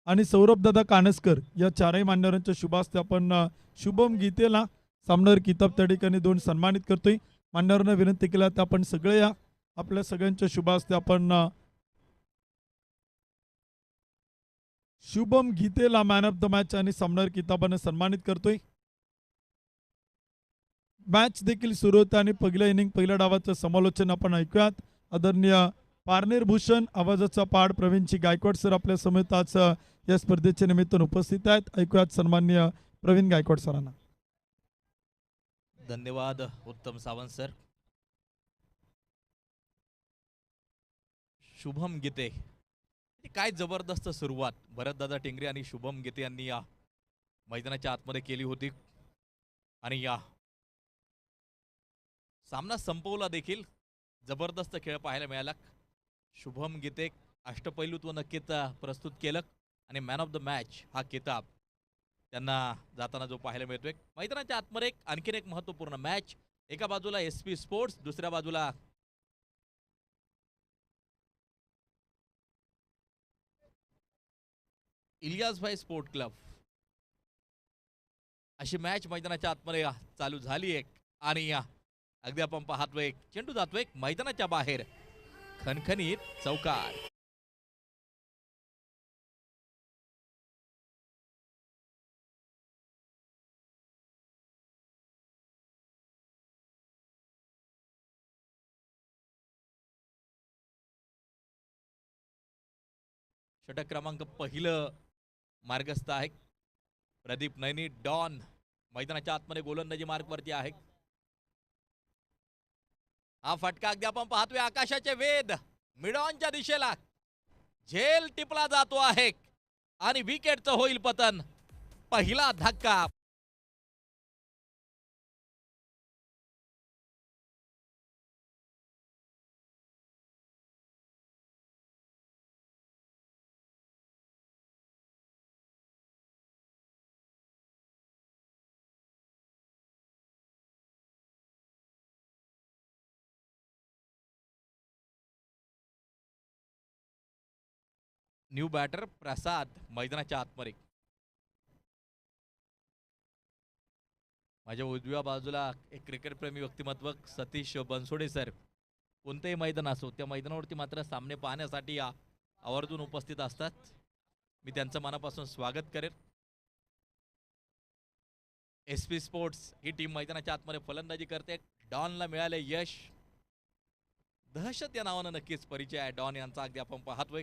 आणि सौरभ दादा कानसकर या चारही मान्यवरांच्या शुभ हस्ते आपण शुभम गीतेला सामनावर किताब त्या ठिकाणी देऊन सन्मानित करतोय. मान्यवरांना विनंती केला तर आपण सगळे या आपल्या सगळ्यांच्या शुभ हस्ते आपण शुभम गीतेला मॅन ऑफ द मॅच आणि सामनावर किताबाने सन्मानित करतोय. मॅच देखील सुरू होते आणि पहिल्या इनिंग पहिल्या डावाचं समालोचन आपण ऐकूयात. आदरणीय पारनेर भूषण आवाजाचा पाड प्रवीणची गायकवाड सर आपल्या समेत आज या स्पर्धेच्या निमित्तानं उपस्थित आहेत. ऐकूयात सन्माननीय प्रवीण गायकवाड सरांना. धन्यवाद उत्तम सावंत सर. शुभम गीते, काय जबरदस्त सुरुवात भरतदादा टिंगरे आणि शुभम गीते यांनी या मैदानाच्या आतमध्ये केली होती आणि या सामना संपवला देखील. जबरदस्त खेळ पाहायला मिळाला. शुभम गीते अष्टपैलुत्व नक्कीच प्रस्तुत केलं आणि मॅन ऑफ द मॅच हा किताब त्यांना जाताना जो पाहायला मिळतोय. मैदानाच्या आतमध्ये आणखीन एक महत्त्वपूर्ण मॅच. एका बाजूला SP स्पोर्ट्स, दुसऱ्या बाजूला इलियासभाई स्पोर्ट क्लब अशी मॅच मैदानाच्या आतमध्ये चालू झाली एक आणि अगदी आपण पाहतोय चेंडू जातोय मैदानाच्या बाहेर. खणखणीत चौकार. षटक क्रमांक पहिलं मार्गस्थ आहे प्रदीप नैनी. डॉन मैदानाच्या आतमध्ये गोलंदाजी मार्कवरती आहे. हा फटका अगदी आपण पाहतोय आकाशाचे वेध मिडॉनच्या दिशेला झेल टिपला जातो आहे आणि विकेटचं होईल पतन. पहिला धक्का. न्यू बॅटर प्रसाद मैदानाच्या आतमध्ये. माझ्या उजव्या बाजूला एक क्रिकेट प्रेमी व्यक्तिमत्व सतीश बनसोडे सर. कोणतेही मैदान असो त्या मैदानावरती मात्र सामने पाहण्यासाठी आवर्जून उपस्थित असतात. मी त्यांचं मनापासून स्वागत करेन. SP स्पोर्ट्स ही टीम मैदानाच्या आतमध्ये फलंदाजी करते. डॉनला मिळाले यश. दहशत या नावानं नक्कीच परिचय आहे डॉन यांचा अगदी आपण पाहतोय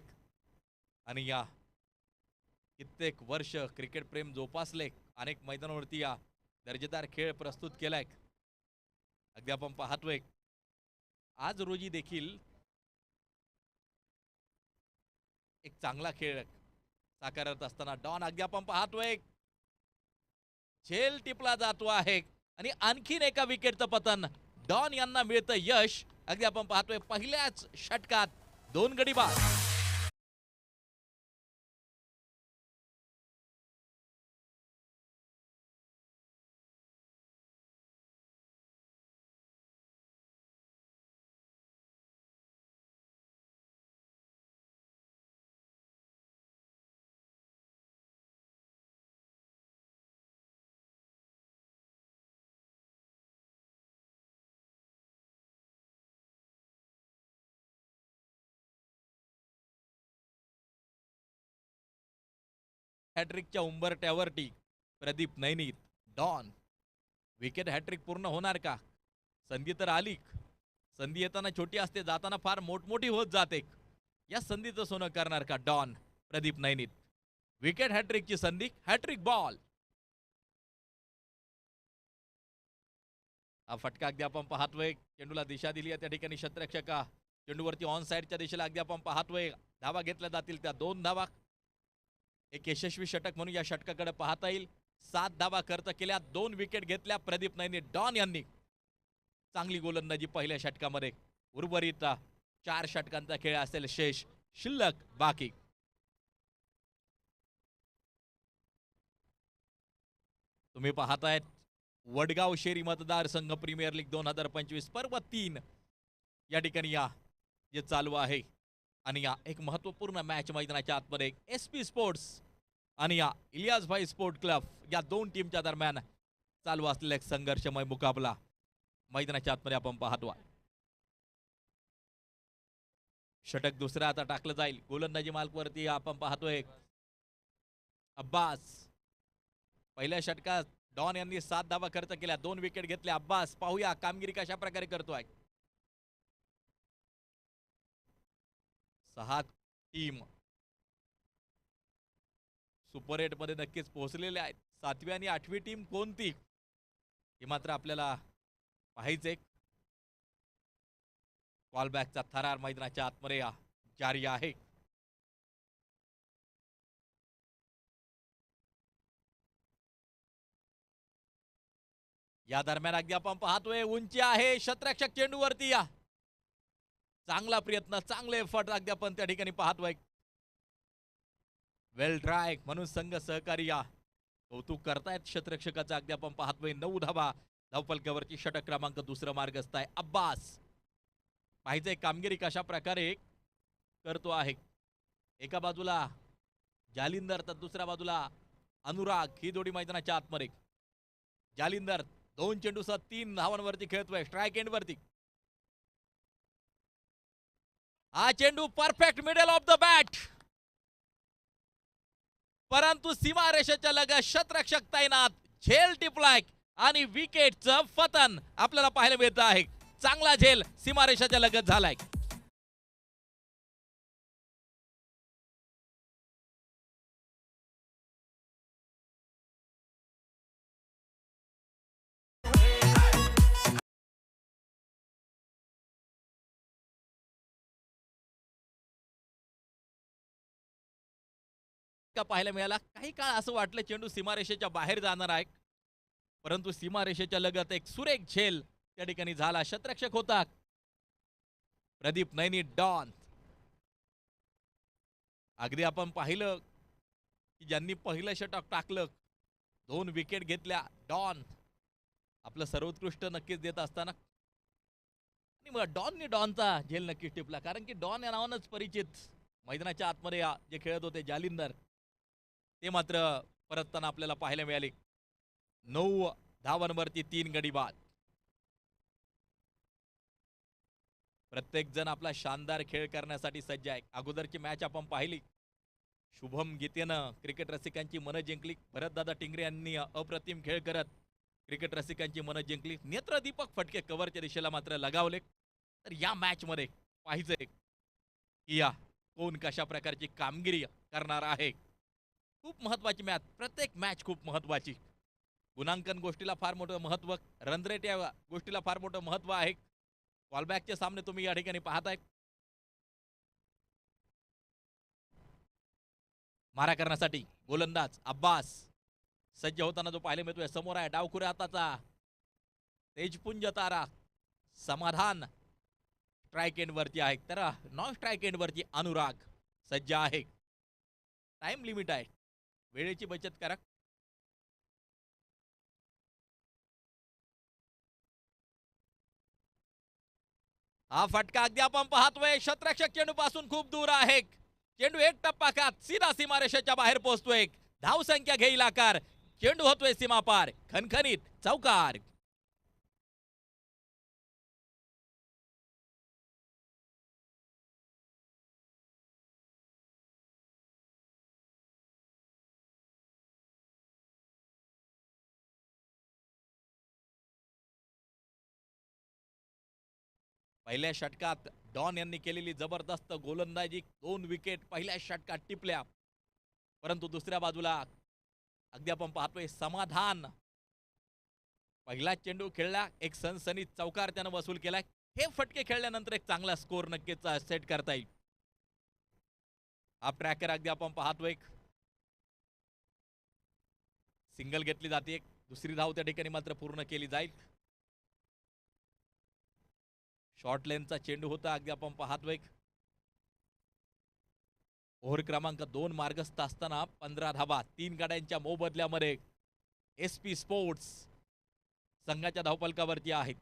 आणि या कित्येक वर्ष क्रिकेट प्रेम जोपासले. अनेक मैदानावरती या दर्जेदार खेळ प्रस्तुत केलाय. अगदी आपण पाहतोय आज रोजी देखील एक चांगला खेळ साकारत असताना डॉन अगदी आपण पाहतोय झेल टिपला जातो आहे आणि आणखीन एका विकेटचं पतन. डॉन यांना मिळतं यश. अगदी आपण पाहतोय पहिल्याच षटकात 2 गडी बाद. हॅट्रिकच्या उंबरट्यावरती प्रदीप नैनी. डॉन विकेट हॅट्रिक पूर्ण होणार का? संधी तर आली. संधी येताना छोटी असते, जाताना फार मोठमोठी होत जाते. या संधीचं सोनं करणार का डॉन? प्रदीप नैनी. विकेट हॅट्रिकची संधी. Hattrick ball. हा फटका अगदी आपण पाहतोय चेंडूला दिशा दिली आहे त्या ठिकाणी क्षेत्ररक्षक चेंडूवरती ऑन साइडच्या दिशेला अगदी आपण पाहतोय धावा घेतल्या जातील त्या 2 धावा. एक यशस्वी षटक म्हणून या षटकाकडे पाहता येईल. 7 धावा खर्च केल्या, 2 विकेट घेतल्या प्रदीप नैनी. डॉन यांनी चांगली गोलंदाजी पहिल्या षटकामध्ये. उर्वरित 4 षटकांचा खेळ असेल शेष शिल्लक बाकी. तुम्ही पाहतायत वडगाव शेरी मतदारसंघ प्रीमियर लीग 2025 पर्व 3 या ठिकाणी जे चालू आहे. आणि एक महत्वपूर्ण मॅच मैदानाच्या आतमध्ये SP स्पोर्ट्स आणि इलियासभाई स्पोर्ट क्लब या 2 टीमच्या दरम्यान चालू असलेला एक संघर्षमय मुकाबला मैदानाच्या आतमध्ये आपण पाहतो. षटक दुसरं आता टाकलं जाईल. गोलंदाजी मार्कवरती आपण पाहतोय अब्बास. पहिल्या षटकात डॉन यांनी 7 धावा खर्च केल्या, 2 विकेट घेतल्या. अब्बास पाहूया कामगिरी कशा प्रकारे करतोय. 6 टीम सुपर 8 मध्ये नक्कीच पोहोचलेले आहेत. 7वी आणि 8वी टीम कोणती हे मात्र आपल्याला पाहायचंय. कॉलबॅकचा थरार मैदानाच्या आतमध्ये जारी आहे. या दरम्यान अगदी आपण पाहतोय उंची आहे क्षेत्ररक्षक चेंडूवरती. चांगला प्रयत्न, चांगले एफर्ट अगदी आपण त्या ठिकाणी पाहतोय. वेल ट्राय म्हणून संघ सहकारी कौतुक करतायत क्षेत्ररक्षकाचं. अगदी आपण पाहतोय 9 धावा धावफलकावरची. षटक क्रमांक दुसरं मार्गस्थ आहे अब्बास. पाहिजे कामगिरी कशा प्रकारे करतो आहे. एका बाजूला जालिंदर तर दुसऱ्या बाजूला अनुराग. ही जोडी मैदानाच्या आतमध्ये. जालिंदर 2 चेंडूसह 3 धावांवरती खेळतोय स्ट्राइक एंड वरती. हा चेंडू perfect middle of the bat, परंतु सीमारेषेच्या लगत क्षेत्ररक्षक तैनात. झेल टिपलाय आणि विकेटचं पतन आपल्याला पाहायला मिळत आहे. चांगला झेल सीमारेषेच्या लगत झालाय. पाहायला मिळाला. काही काळ असं वाटलं चेंडू सीमारेषेच्या बाहेर जाणार आहे, परंतु सीमारेषेच्या लगत एक सुरेख झेल त्या ठिकाणी झाला. क्षेत्ररक्षक होता प्रदीप नैनी डॉन. अगदी आपण पाहिलं की ज्यांनी पहिलं षटक टाकलं, 2 विकेट घेतल्या, डॉन आपलं सर्वोत्कृष्ट नक्कीच देत असताना. आणि मग डॉनचा झेल नक्कीच टिपला, कारण की डॉन या नावानंच परिचित मैदानाच्या आतमध्ये जे खेळत होते जालिंदर, ते मात्र परतताना आपल्याला पाहायला मिळाले. 9 धावांवरती 3 गडी बाद. प्रत्येक जण आपला शानदार खेळ करण्यासाठी सज्ज आहे. अगोदरची मॅच आपण पाहिली. शुभम गीतेनं क्रिकेट रसिकांची मनं जिंकली. भरतदादा टिंगरे यांनी अप्रतिम खेळ करत क्रिकेट रसिकांची मनं जिंकली. नेत्रदीपक फटके कव्हरच्या दिशेला मात्र लगावले. तर या मॅच मध्ये पाहिजे की कोण कशा प्रकारची कामगिरी करणार आहे. खूप महत्वाची मॅच, प्रत्येक मॅच खूप महत्वाची. गुणांकन गोष्टीला फार मोठं महत्व, रन रेट या गोष्टीला फार मोठं महत्व आहे. कॉलबॅकचे सामने तुम्ही या ठिकाणी पाहताय. मारा करण्यासाठी गोलंदाज अब्बास सज्ज होताना जो पाहायला मिळतोय. समोर आहे डावखुऱ्या हाताचा तेजपुंज तारा समाधान. स्ट्राइक एंड वरती आहे, तर नॉन स्ट्राइक एंड वरती अनुराग सज्ज आहे. टाइम लिमिट आहे, वेळेची बचत करा. हा फटका अगदी आपण पाहतोय क्षेत्ररक्षक चेंडू पासून खूप दूर आहे. चेंडू एक टप्पा खात सीधा सीमारेषेच्या बाहेर पोहोचतोय. धाव संख्या घेईल आकार. चेंडू होतोय सीमापार. खणखणीत चौकार. पहिल्या षटकात डॉन यांनी केलेली जबरदस्त गोलंदाजी. 2 विकेट पहिल्या षटकात टिपल्या, परंतु दुसऱ्या बाजूला अगदी आपण पाहतोय समाधान. पहिला चेंडू खेळला, एक सनसनीत चौकार त्यानं वसूल केलाय. हे फटके खेळल्यानंतर एक चांगला स्कोर नक्कीच सेट करता येईल. हा ट्रॅकर अगदी आपण पाहतोय. सिंगल घेतली जाते, दुसरी धाव त्या ठिकाणी मात्र पूर्ण केली जाईल. शॉर्ट लेनचा चेंडू होता, अगदी आपण पाहतोय. ओव्हर क्रमांक 2 मार्गस्थ असताना 15 धावा 3 गाड्यांच्या मोबदल्यामध्ये SP स्पोर्ट्स संघाच्या धावपलकावरती आहेत.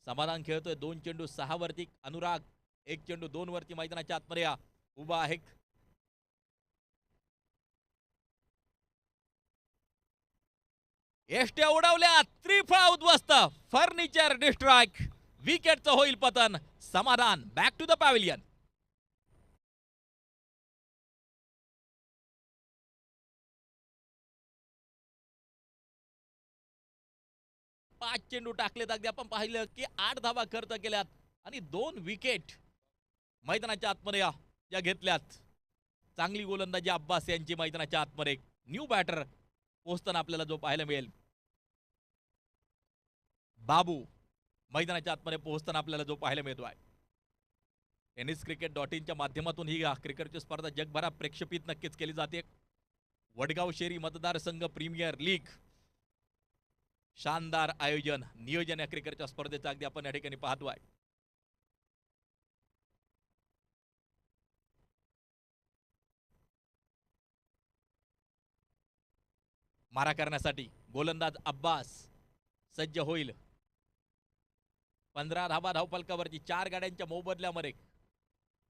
समाधान खेळतोय 2 चेंडू 6 वरती. अनुराग 1 चेंडू 2 वरती मैदानाच्या आतमध्ये उभा आहे. एष्ट्या उडवल्या, त्रिफळा उद्ध्वस्त, फर्निचर डिस्ट्रॉय, विकेटचं होईल पतन. समाधान बॅक टू द पॅव्हिलियन. 5 चेंडू टाकलेत, अगदी आपण पाहिलं की 8 धावा खर्च केल्यात आणि 2 विकेट मैदानाच्या आतमध्ये या घेतल्यात. चांगली गोलंदाजी अब्बास यांची मैदानाच्या आतमध्ये. न्यू बॅटर पोहोचताना आपल्याला जो पाहायला मिळेल, बाबू मैदानाच्या आतमध्ये पोहोचताना आपल्याला जो पाहायला मिळतोय. टेनिस क्रिकेट .in माध्यमातून ही क्रिकेटची स्पर्धा जगभरात प्रेक्षेपित नक्कीच केली जाते. वडगाव शेरी मतदारसंघ प्रीमियर लीग, शानदार आयोजन नियोजन या क्रिकेटच्या स्पर्धेचं अगदी आपण या ठिकाणी पाहतोय. मारा करण्यासाठी गोलंदाज अब्बास सज्ज होईल. 15 धावा धावपलकावरती 4 गाड्यांच्या मोबदल्यामध्ये.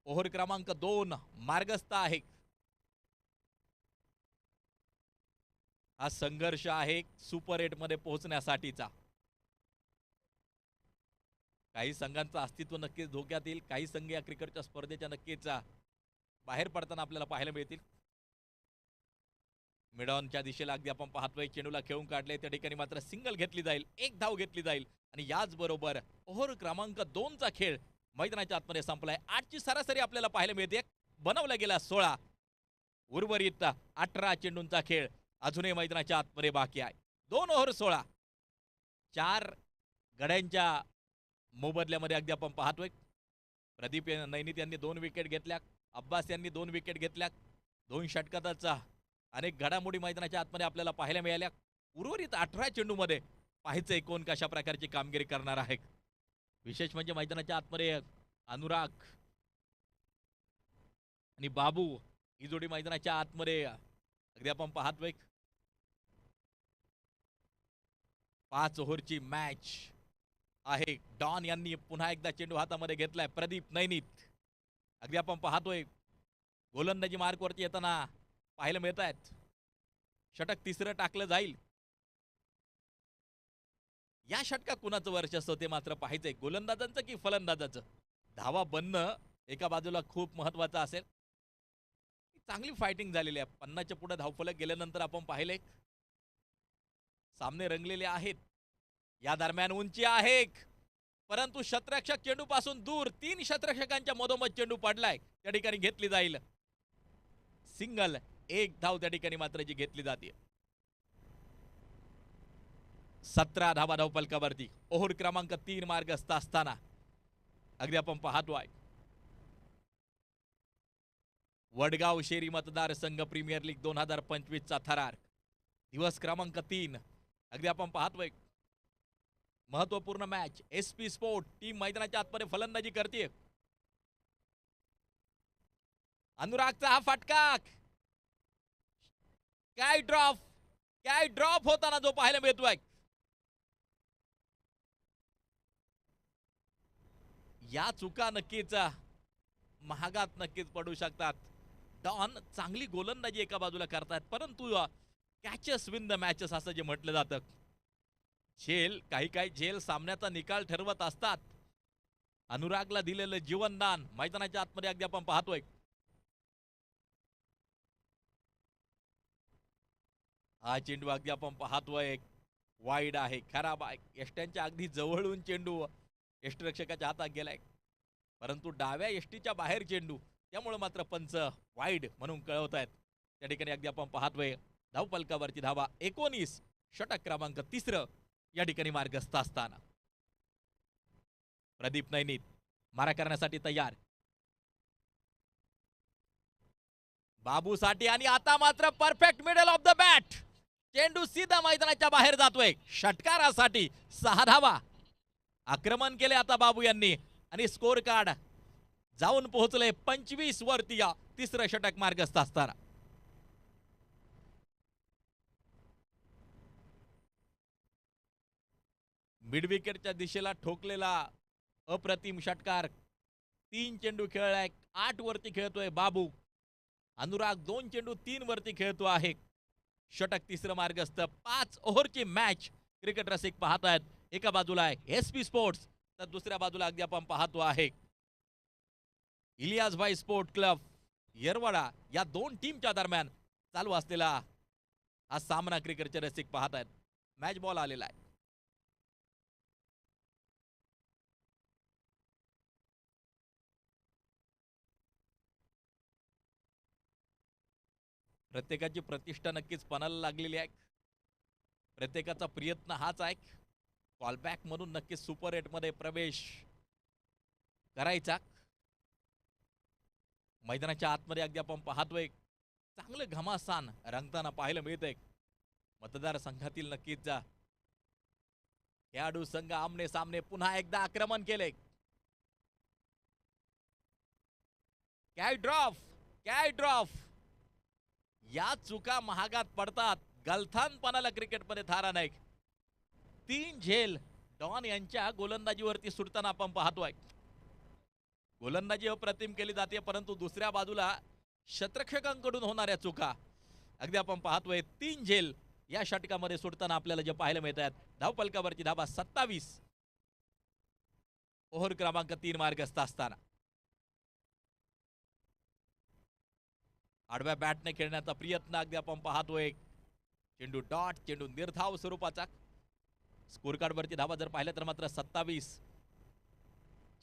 ओव्हर क्रमांक 2 मार्गस्थ आहे. हा संघर्ष आहे सुपर 8 मध्ये पोहोचण्यासाठीचा. काही संघांचं अस्तित्व नक्कीच धोक्यात येईल. काही संघ या क्रिकेटच्या स्पर्धेच्या नक्कीच बाहेर पडताना आपल्याला पाहायला मिळतील. मिडॉनच्या दिशेला अगदी आपण पाहतोय, चेंडूला खेळून काढले, त्या ठिकाणी मात्र सिंगल घेतली जाईल, 1 धाव घेतली जाईल आणि याच बरोबर ओव्हर क्रमांक 2 चा खेळ मैदानाच्या आतमध्ये संपलाय. 8 ची सरासरी आपल्याला पाहायला मिळते. बनवला गेला 16, उर्वरित 18 चेंडूंचा खेळ अजूनही मैदानाच्या आतमध्ये बाकी आहे. 2 ओव्हर 16, 4 गड्यांच्या मोबदल्यामध्ये अगदी आपण पाहतोय. प्रदीप नैनित यांनी 2 विकेट घेतल्या, अब्बास यांनी 2 विकेट घेतल्या. 2 षटकाचा अनेक घडामोडी मैदानाच्या आतमध्ये आपल्याला पाहायला मिळाल्या. उर्वरित 18 चेंडूमध्ये पाहायचंय कोण कशा प्रकारची कामगिरी करणार आहे. विशेष म्हणजे मैदानाच्या आतमध्ये अनुराग आणि बाबू ही जोडी मैदानाच्या आतमध्ये अगदी आपण पाहतोय. 5 ओव्हरची मॅच आहे. डॉन यांनी पुन्हा एकदा चेंडू हातामध्ये घेतलाय. प्रदीप नैनित अगदी आपण पाहतोय गोलंदाजी मार्कवरती येताना पाहायला मिळत आहेत. षटक 3रं टाकलं जाईल. या षटकात कुणाचं वर्चस्व ते मात्र पाहायचंय, गोलंदाजांचं की फलंदाजाचं. धावा बनणं एका बाजूला खूप महत्वाचं असेल. चांगली फायटिंग झालेली आहे. 50च्या पुढे धावफलक गेल्यानंतर आपण पाहिले सामने रंगलेले आहेत. या दरम्यान उंची आहे, परंतु शतरक्षक चेंडू पासून दूर. 3 शतरक्षकांच्या मधोमध चेंडू पडलाय, त्या ठिकाणी घेतली जाईल सिंगल. 1 धाव त्या ठिकाणी मात्र जी घेतली जाते. 17 धावा धावपलकावरती. ओव्हर क्रमांक 3 मार्गस्थ असताना अगदी आपण पाहतोय वडगाव शेरी मतदारसंघ प्रीमियर लीग 2025 चा थरार. दिवस क्रमांक 3 अगदी आपण पाहतोय. महत्वपूर्ण मॅच. SP स्पोर्ट टीम मैदानाच्या आतमध्ये फलंदाजी करते. अनुरागचा हा फटका काय ड्रॉप होताना जो पाहायला मिळतोय. या चुका नक्कीच महागात नक्कीच पडू शकतात. डॉन चांगली गोलंदाजी एका बाजूला करतात, परंतु कॅचेस विन द मॅचेस असं जे म्हटलं जातं. काही झेल सामन्याचा निकाल ठरवत असतात. अनुरागला दिलेलं जीवनदान मैदानाच्या आतमध्ये अगदी आपण पाहतोय. हा चेंडू अगदी आपण पाहतोय वाईड आहे, खराब आहे. यष्ट्यांच्या अगदी जवळून चेंडू यष्टिरक्षकाच्या हातात गेलाय, परंतु डाव्या यष्टीच्या बाहेर चेंडू, त्यामुळे मात्र पंच वाईड म्हणून कळवत आहेत. त्या ठिकाणी अगदी आपण पाहतोय धावपलकावरती धावा 19, षटक क्रमांक 3 या ठिकाणी मार्गस्थ असताना प्रदीप नैनित मारा करण्यासाठी तयार. बाबूसाठी आणि आता मात्र perfect middle of the bat. चेंडू सीधा मैदानाच्या बाहेर जातोय षटकारासाठी 6 धावा. आक्रमण केले आता बाबू यांनी आणि स्कोर कार्ड जाऊन पोहोचले 25 वरती या तिसरं षटक मार्गस्थ असताना. मिड विकेटच्या दिशेला ठोकलेला अप्रतिम षटकार. 3 चेंडू खेळलाय, 8 वरती खेळतोय बाबू. अनुराग 2 चेंडू 3 वरती खेळतो आहे. षटक तिसरं मार्गस्थ. 5 ओव्हरची मॅच क्रिकेट रसिक पाहतायत. एका बाजूला आहे SP स्पोर्ट्स, तर दुसऱ्या बाजूला अगदी आपण पाहतो आहे इलियासभाई स्पोर्ट क्लब येरवडा. या दोन टीमच्या दरम्यान चालू असलेला हा सामना क्रिकेटचे रसिक पाहतायत. मॅच बॉल आलेला आहे. प्रत्येकाची प्रतिष्ठा नक्कीच पणाला लागलेली आहे. प्रत्येकाचा प्रयत्न हाच आहे, कॉलबॅक म्हणून नक्कीच सुपर 8 मध्ये प्रवेश करायचा. मैदानाच्या आतमध्ये अगदी आपण पाहतोय चांगलं घमासान रंगताना पाहायला मिळतंय. मतदारसंघातील नक्कीच खेळाडू संघ आमने सामने पुन्हा एकदा आक्रमण केले. काय ड्रॉफ या चुका महागात पडतात. गलथानपणाला क्रिकेटमध्ये थारा नाही. 3 झेल डॉन यांच्या गोलंदाजीवरती सुटताना आपण पाहतोय. गोलंदाजी अप्रतिम केली जाते, परंतु दुसऱ्या बाजूला शतरक्षकांकडून होणाऱ्या चुका अगदी आपण पाहतोय. 3 झेल या षटकामध्ये सुटताना आपल्याला जे पाहायला मिळत आहेत. धावपलकावरची धाबा 27. ओव्हर क्रमांक 3 मार्गस्थ असताना आडव्या बॅटने खेळण्याचा प्रयत्न अगदी आपण पाहतोय. चेंडू डॉट, चेंडू निर्धाव स्वरूपाचा. स्कोर कार्ड वरती धावा जर पाहिल्या तर मात्र 27.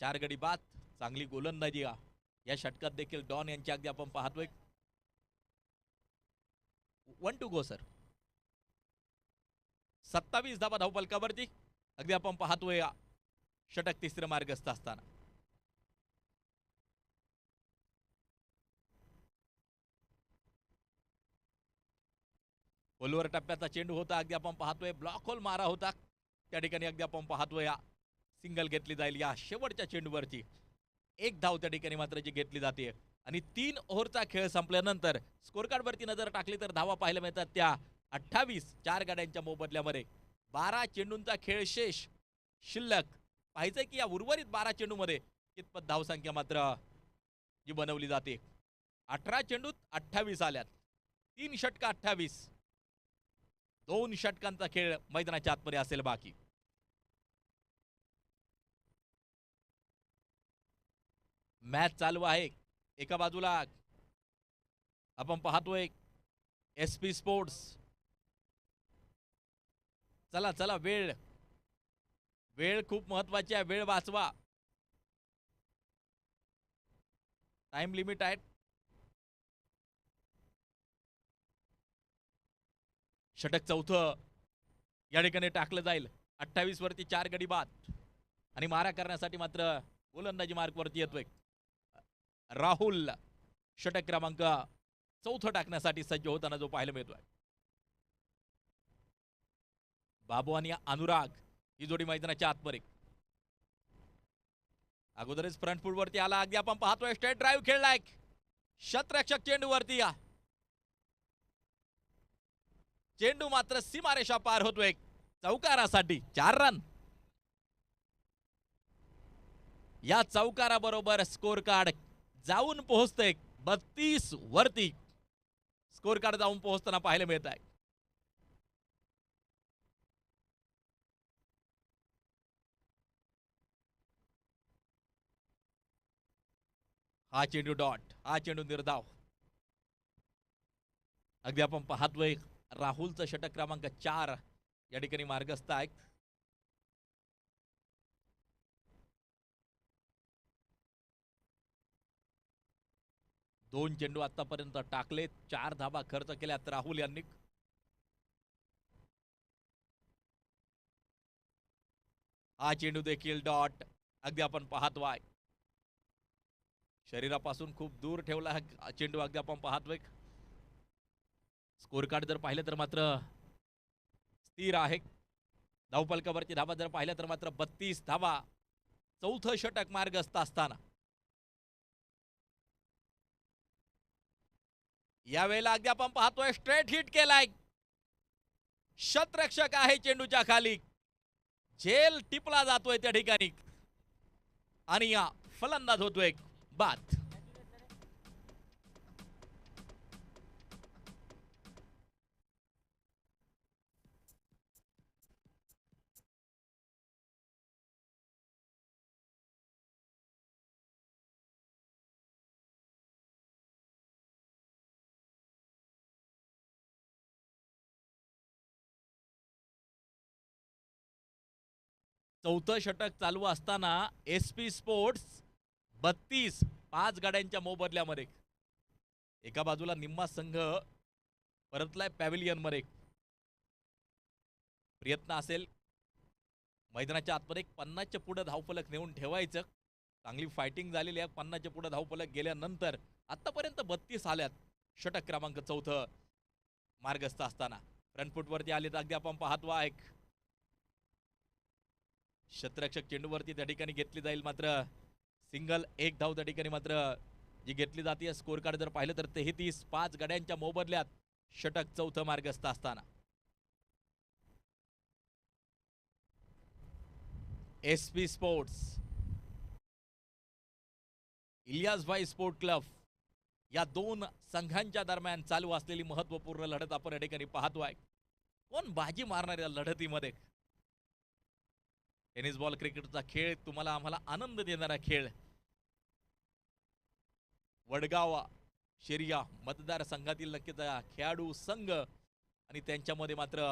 4 गडी बाद. चांगली गोलंदाजी या षटकात देखील डॉन यांची अगदी आपण पाहतोय. 1 टू गो सर. 27 धावा धावपलकावरती अगदी आपण पाहतोय षटक तिसरं मार्गस्थ असताना. होलवर टप्प्याचा चेंडू होता, अगदी आपण पाहतोय. ब्लॉक होल मारा होता, त्या ठिकाणी अगदी आपण पाहतोय सिंगल घेतली जाईल या शेवटच्या चेंडूवरती. 1 धाव त्या ठिकाणी मात्र जी घेतली जाते. आणि 3 ओव्हरचा खेळ संपल्यानंतर स्कोर कार्ड वरती नजर टाकली तर धावा पाहायला मिळतात त्या 28. 4 गाड्यांच्या मोबदल्यामध्ये 12 चेंडूंचा खेळ शेष शिल्लक. पाहिजे की या उर्वरित 12 चेंडूमध्ये कितपत धावसंख्या मात्र जी बनवली जाते. 18 चेंडूत 28 आल्यात. 3 षटक 28. 2 षटकांचा खेळ मैदानाच्या आतमध्ये असेल बाकी. मॅच चालू आहे. एका बाजूला आपण पाहतोय SP स्पोर्ट्स. चला चला, वेळ खूप महत्वाची आहे. वेळ वाचवा. टाइम लिमिट आहे. षटक चौथं या ठिकाणी टाकलं जाईल. 28 वरती 4 गडी बाद आणि मारा करण्यासाठी मात्र गोलंदाजी मार्क वरती येतोय राहुल. षटक क्रमांक 4 टाकण्यासाठी सज्ज होताना जो पाहायला मिळतोय. बाबू आणि अनुराग ही जोडी मैदानाच्या आतमध्ये. अगोदरच फ्रंट फूट वरती आला. अगदी आपण पाहतोय स्ट्रेट ड्राईव्ह खेळलाय. शतरक्षक चेंडू वरती चेंडू मात्र सीमारेषा पार होतोय. चौकारासाठी 4 रन. या चौकाराबरोबर स्कोर कार्ड जाऊन पोहोचतंय 32 वरती. स्कोर कार्ड जाऊन पोहोचताना पाहायला मिळत आहे. हा चेंडू डॉट, हा चेंडू निर्धाव. अगदी आपण पाहतोय राहुलचं षटक क्रमांक 4 या ठिकाणी मार्गस्थ आहे. दोन चेंडू आतापर्यंत टाकले, 4 धावा खर्च केल्यात राहुल यांनी. हा चेंडू देखील डॉट. अगदी आपण पाहतोय शरीरापासून खूप दूर ठेवला हा चेंडू. अगदी आपण पाहतोय. स्कोर कार्ड जर पाहिलं तर मात्र स्थिर आहे. धावफलकावरची धावा जर पाहिल्या तर मात्र 32 धावा. चौथं षटक मार्गस्थ असताना यावेळेला अगदी आपण पाहतोय स्ट्रेट हिट केलाय. शतरक्षक आहे चेंडूच्या खाली. झेल टिपला जातोय त्या ठिकाणी आणि या फलंदाज होतोय बाद. चौथं षटक चालू असताना SP स्पोर्ट्स 32 5 गाड्यांच्या मोबदल्यामध्ये. एका बाजूला निम्मा संघ परतलाय पॅव्हिलियन मध्ये. प्रयत्न असेल मैदानाच्या आतमध्ये 50च्या पुढे धावफलक नेऊन ठेवायचं. चांगली फायटिंग झालेली आहे. 50च्या पुढे धावफलक गेल्यानंतर आतापर्यंत 32 आल्यात. षटक क्रमांक 4 मार्गस्थ असताना फ्रंटफुटवरती आले तर अगदी आपण पाहतो आहे शतरक्षक चेंडूवरती त्या ठिकाणी घेतली जाईल. मात्र सिंगल एक धाव त्या ठिकाणी मात्र जी घेतली जाते. स्कोर कार्ड जर पाहिलं तर 33 5 गाड्यांच्या मोबदल्यात षटक 4 मार्गस्थ असताना SP स्पोर्ट्स इलियासभाई स्पोर्ट क्लब या दोन संघांच्या दरम्यान चालू असलेली महत्वपूर्ण लढत आपण या ठिकाणी पाहतोय. कोण बाजी मारणार या लढतीमध्ये. टेनिस बॉल क्रिकेटचा खेळ, तुम्हाला आम्हाला आनंद देणारा खेळ. वडगाव शेरिया मतदारसंघातील नक्कीच खेळाडू संघ आणि त्यांच्यामध्ये मात्र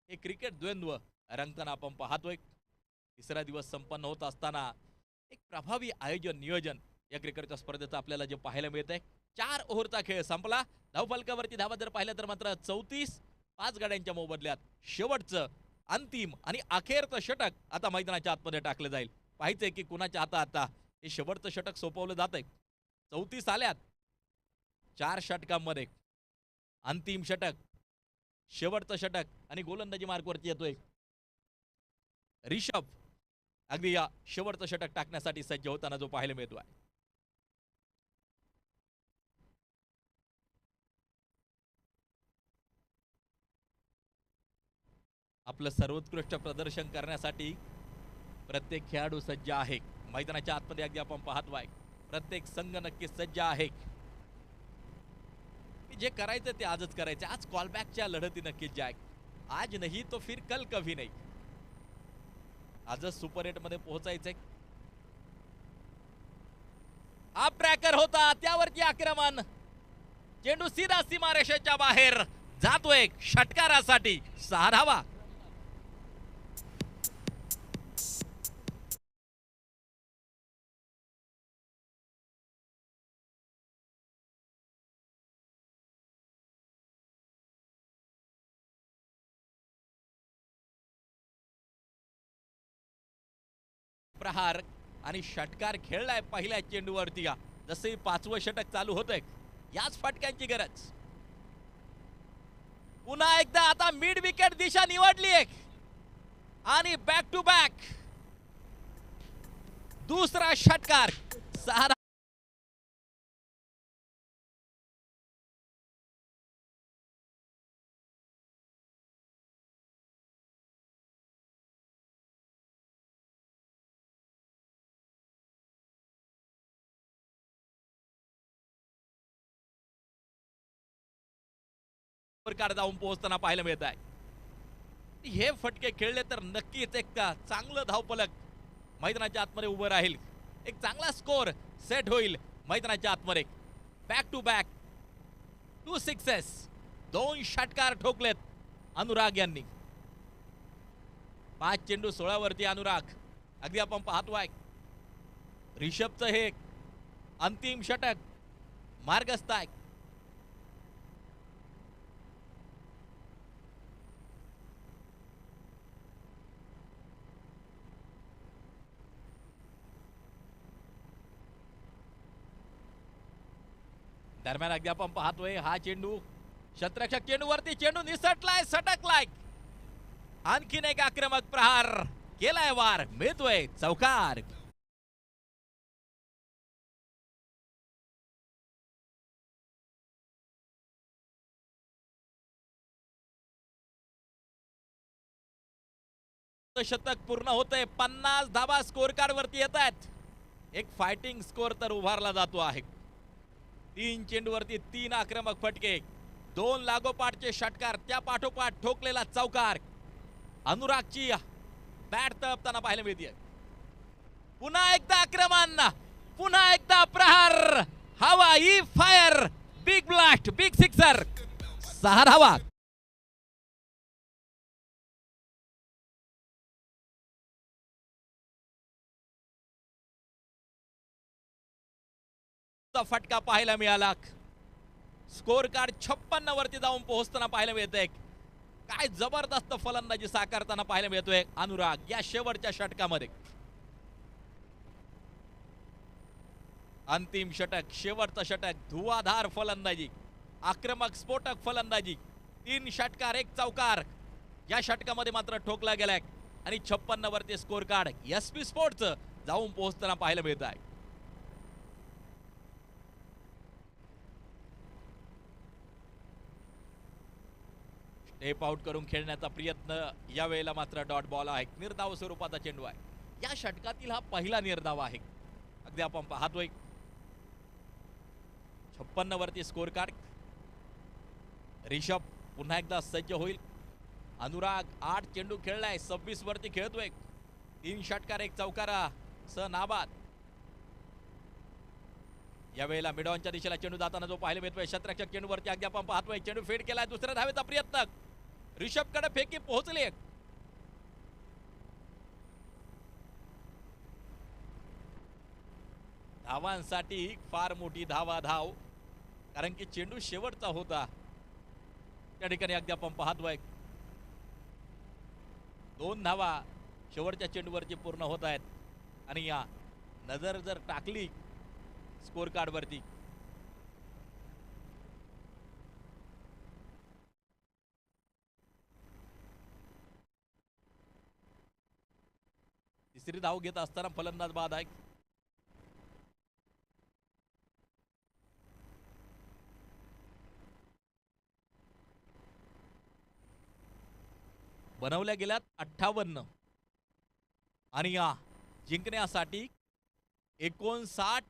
हे क्रिकेट द्वंद्व रंगताना आपण पाहतोय. तिसरा दिवस संपन्न होत असताना एक प्रभावी आयोजन नियोजन या क्रिकेटच्या स्पर्धेचं आपल्याला जे पाहायला मिळत आहे. 4 ओव्हरचा खेळ संपला. धावफलकावरती धावा जर पाहिलं तर मात्र 34 5 गाड्यांच्या मोबदल्यात शेवटचं अंतिम आणि अखेरचं षटक आता मैदानाच्या आतमध्ये टाकलं जाईल. पाहायचंय की कुणाच्या हातात आता हे शेवटचं षटक सोपवलं जात आहे. 34 आल्यात 4 षटकांमध्ये. अंतिम षटक, शेवटचं षटक आणि गोलंदाजी मार्कवरती येतोय रिषभ. अगदी या शेवटचं षटक टाकण्यासाठी सज्ज होताना जो पाहायला मिळतोय. आपलं सर्वोत्कृष्ट प्रदर्शन करण्यासाठी प्रत्येक खेळाडू सज्ज आहे. मैदानाच्या आतमध्ये अगदी आपण पाहतोय प्रत्येक संघ नक्की सज्ज आहे. जे करायचं ते आजच करायचं. आज कॉलबॅकच्या लढती नक्कीच ज्या आहेत. आज नाही तो फिर कल कभी नाही. आजच सुपर 8 मध्ये पोहोचायचंय. आप ट्रॅकर होता त्यावरती आक्रमण. चेंडू सीधा सीमारेषेच्या बाहेर जातोय षटकारासाठी 6 धावा. प्रहार आणि षटकार खेळलाय पहिल्या चेंडूवरती. जसे 5वं षटक चालू होतंय याच फटक्यांची गरज. पुन्हा एकदा आता मिड विकेट दिशा निवडली आहे आणि बॅक टू बॅक दुसरा षटकार. 6 प्रकार जाऊन पोहोचताना पाहायला मिळत आहे. हे फटके खेळले तर नक्कीच एक चांगलं धावफलक मैदानाच्या आतमध्ये उभं राहील. एक चांगला स्कोर सेट होईल मैदानाच्या आतमध्ये. बॅक टू बॅक 2 सिक्सेस, 2 षटकार ठोकलेत अनुराग यांनी. 5 चेंडू 16 वरती अनुराग. अगदी आपण पाहतोय रिषभचं हे अंतिम षटक मार्गस्थ आहे. दरम्यान अगदी आपण पाहतोय हा चेंडू शतरक्षक चेंडूवरती चेंडू निसटलाय, सटकलाय. आणखीन एक आक्रमक प्रहार केलाय वार, मिळतोय चौकार. शतक पूर्ण होतंय, 50 धावा स्कोर कार्ड वरती येत आहेत. एक फायटिंग स्कोर तर उभारला जातो आहे. 3 चेंडूवरती 3 आक्रमक फटके, 2 लागोपाठचे षटकार, त्या पाठोपाठ ठोकलेला चौकार. अनुरागची बॅट तळपताना पाहायला मिळते. पुन्हा एकदा आक्रमण, पुन्हा एकदा प्रहार, हवाई fire, big blast, big sixer, 6 धावा. फटका पाहायला मिळाला. स्कोर कार्ड 56 वरती जाऊन पोहोचताना पाहायला मिळतंय. काय जबरदस्त फलंदाजी साकारताना पाहायला मिळतोय अनुराग या शेवटच्या षटकामध्ये. अंतिम षटक, शेवटचं षटक, धुवाधार फलंदाजी, आक्रमक स्फोटक फलंदाजी, 3 षटकार 1 चौकार या षटकामध्ये मात्र ठोकला गेलाय आणि 56 वरती स्कोर कार्ड एसपी स्पोर्ट्स जाऊन पोहोचताना पाहायला मिळत आहे. टेप आउट करून खेळण्याचा प्रयत्न, या वेळेला मात्र डॉट बॉल आहे. निर्धाव स्वरूपाचा चेंडू आहे. या षटकातील हा पहिला निर्धाव आहे. अगदी आपण पाहतोय 56 वरती स्कोर कार्ड. रिषभ पुन्हा एकदा सज्ज होईल. अनुराग 8 चेंडू खेळलाय, 26 वरती खेळतोय. 3 षटकार 1 चौकारा सह नाबाद. या वेळेला मिडॉनच्या दिशेला चेंडू जाताना जो पाहायला मिळतोय, शतरक्षक चेंडू वरती अगदी आपण पाहतोय. चेंडू फेड केलाय, दुसऱ्या धावेचा प्रयत्न, ऋषभकडे फेकी पोहोचली. धावांसाठी फार मोठी धाव, कारण की चेंडू शेवटचा होता. त्या ठिकाणी अगदी आपण पाहतोय 2 धावा शेवटच्या चेंडूवरची पूर्ण होत आहेत. आणि या नजर जर टाकली स्कोर कार्ड वरती, तिसरी धाव घेत असताना फलंदाज बाद आहे. बनवल्या गेल्यात 58 आणि या जिंकण्यासाठी 59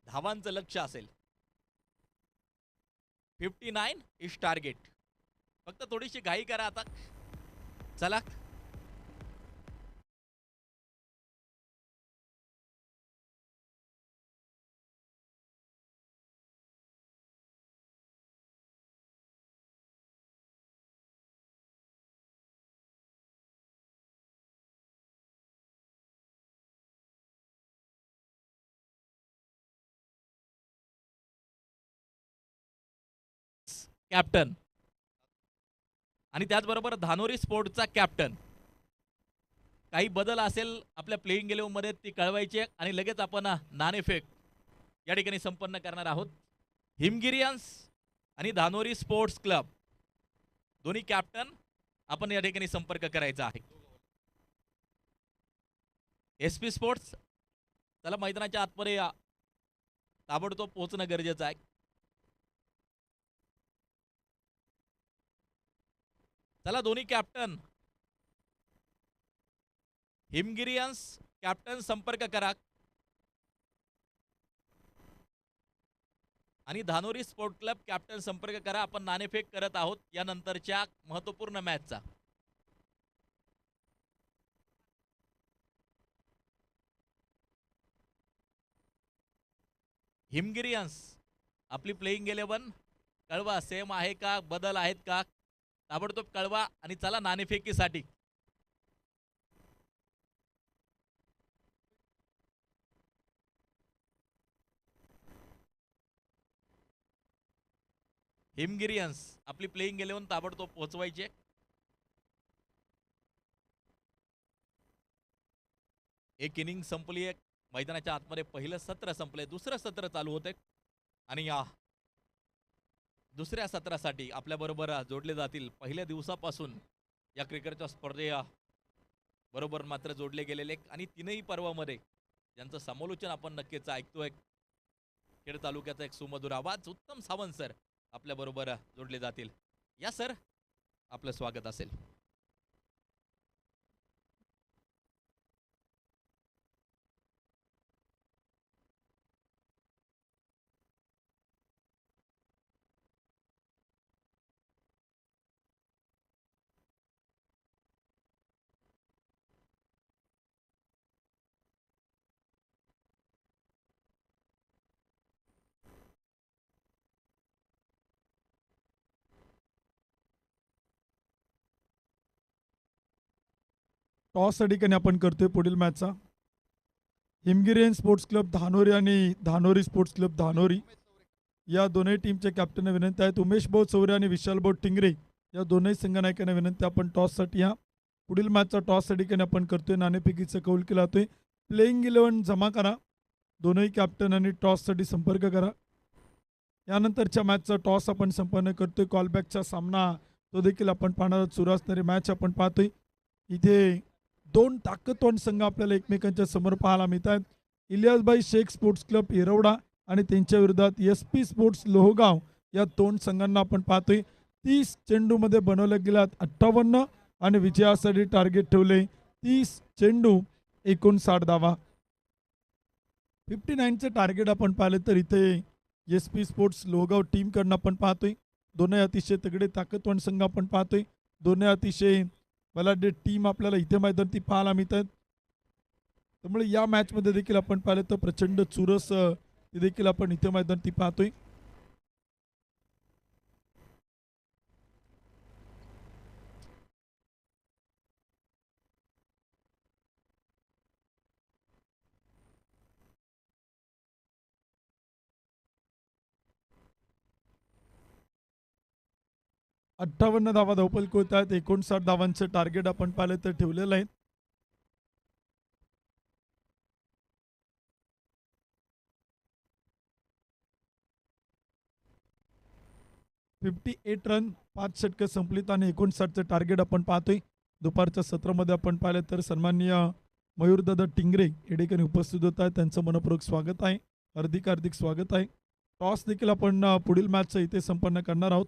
धावांचं लक्ष असेल. 59 इज टार्गेट. फक्त थोडीशी घाई करा आता. चला, कॅप्टन आणि त्याचबरोबर धानोरी स्पोर्टचा कॅप्टन. काही बदल असेल आपल्या प्लेइंग इलेव्हन मध्ये ती कळवायची आणि लगेच आपण नाणेफेक या ठिकाणी संपन्न करणार आहोत. हिमगिरियन्स आणि धानोरी स्पोर्ट्स क्लब दोन्ही कॅप्टन आपण या ठिकाणी संपर्क करायचा आहे. एसपी स्पोर्ट्स, चला मैदानाच्या आतमध्ये या, ताबडतोब पोहोचणं गरजेचं आहे. चला दोन्ही कॅप्टन, हिमगिरियन्स कॅप्टन संपर्क करा आणि धानोरी स्पोर्ट क्लब कॅप्टन संपर्क करा. आपण नाणेफेक करत आहोत या नंतरच्या महत्त्वपूर्ण मॅचचा. हिमगिरियन्स, आपली प्लेइंग इलेव्हन कळवा, सेम आहे का, बदल आहेत का, ताबडतोब कळवा आणि चला नाणेफेकीसाठी. हिमगिरियन्स, आपली प्लेइंग इलेव्हन ताबडतोब पोहोचवायचे. एक इनिंग संपली आहे. मैदानाच्या आतमध्ये पहिलं सत्र संपलंय, दुसरं सत्र चालू होते आणि या दुसऱ्या सत्रासाठी आपल्याबरोबर जोडले जातील पहिल्या दिवसापासून या क्रिकेटच्या स्पर्धे बरोबर मात्र जोडले गेलेले आणि तीनही पर्वामध्ये ज्यांचं समालोचन आपण नक्कीच ऐकतोय. खेड तालुक्याचा एक सुमधुर आवाज उत्तम सावंत सर आपल्या बरोबर जोडले जातील. या सर, आपलं स्वागत असेल. टॉस या ठिकाणी आपण करतोय पुढील मॅचचा. हिमगिरी स्पोर्ट्स क्लब धानोरी आणि धानोरी स्पोर्ट्स क्लब धानोरी या दोन्ही टीमचे कॅप्टन विनंती आहेत. उमेश भाऊ चौरे आणि विशाल भाऊ टिंगरे या दोन्ही संघनायकांना विनंती, आपण टॉससाठी या पुढील मॅचचा टॉस या ठिकाणी आपण करतोय. नाणेफेकीचा कौल केला जातोय. प्लेइंग 11 जमा करा. दोनही कॅप्टन आणि टॉससाठी संपर्क करा. यानंतरच्या मॅचचा टॉस आपण संपन्न करतोय. कॉलबॅकचा सामना तो देखील आपण पाहणार आहोत. सुरू असणारी मॅच आपण पाहतोय. इथे दोन ताकदवान संघ आपल्याला एकमेकांच्या समोर पाहायला मिळत आहेत. इलियासभाई शेख स्पोर्ट्स क्लब येरवडा आणि त्यांच्या विरोधात SP स्पोर्ट्स लोहगाव या दोन संघांना आपण पाहतोय. 30 चेंडूमध्ये बनवल्या गेल्यात 58 आणि विजयासाठी टार्गेट ठेवले 30 चेंडू 59 धावा. 59चे टार्गेट आपण पाहिलं तर इथे SP स्पोर्ट्स लोहगाव टीमकडनं आपण पाहतोय. दोन्ही अतिशय तगडे ताकदवान संघ आपण पाहतोय. दोन्ही अतिशय बलाढ्य टीम आपल्याला इथे मैदानी पाहायला मिळतात. त्यामुळे या मॅचमध्ये देखील आपण पाहिलं तर प्रचंड चुरस देखील आपण इथे मैदानी पाहतोय. अठ्ठावन्न धावा धावपल होत आहेत. 59 धावांचं टार्गेट आपण पाहिलं तर ठेवलेलं आहे. $58 रन 5 षटकं संपलीत आणि 59चं टार्गेट आपण पाहतोय. दुपारच्या सत्रामध्ये आपण पाहिलं तर सन्माननीय मयूरदादा टिंगरे या ठिकाणी उपस्थित होत आहेत. त्यांचं मनपूर्वक स्वागत आहे. हार्दिक स्वागत आहे. टॉस देखील आपण पुढील मॅचचं इथे संपन्न करणार आहोत.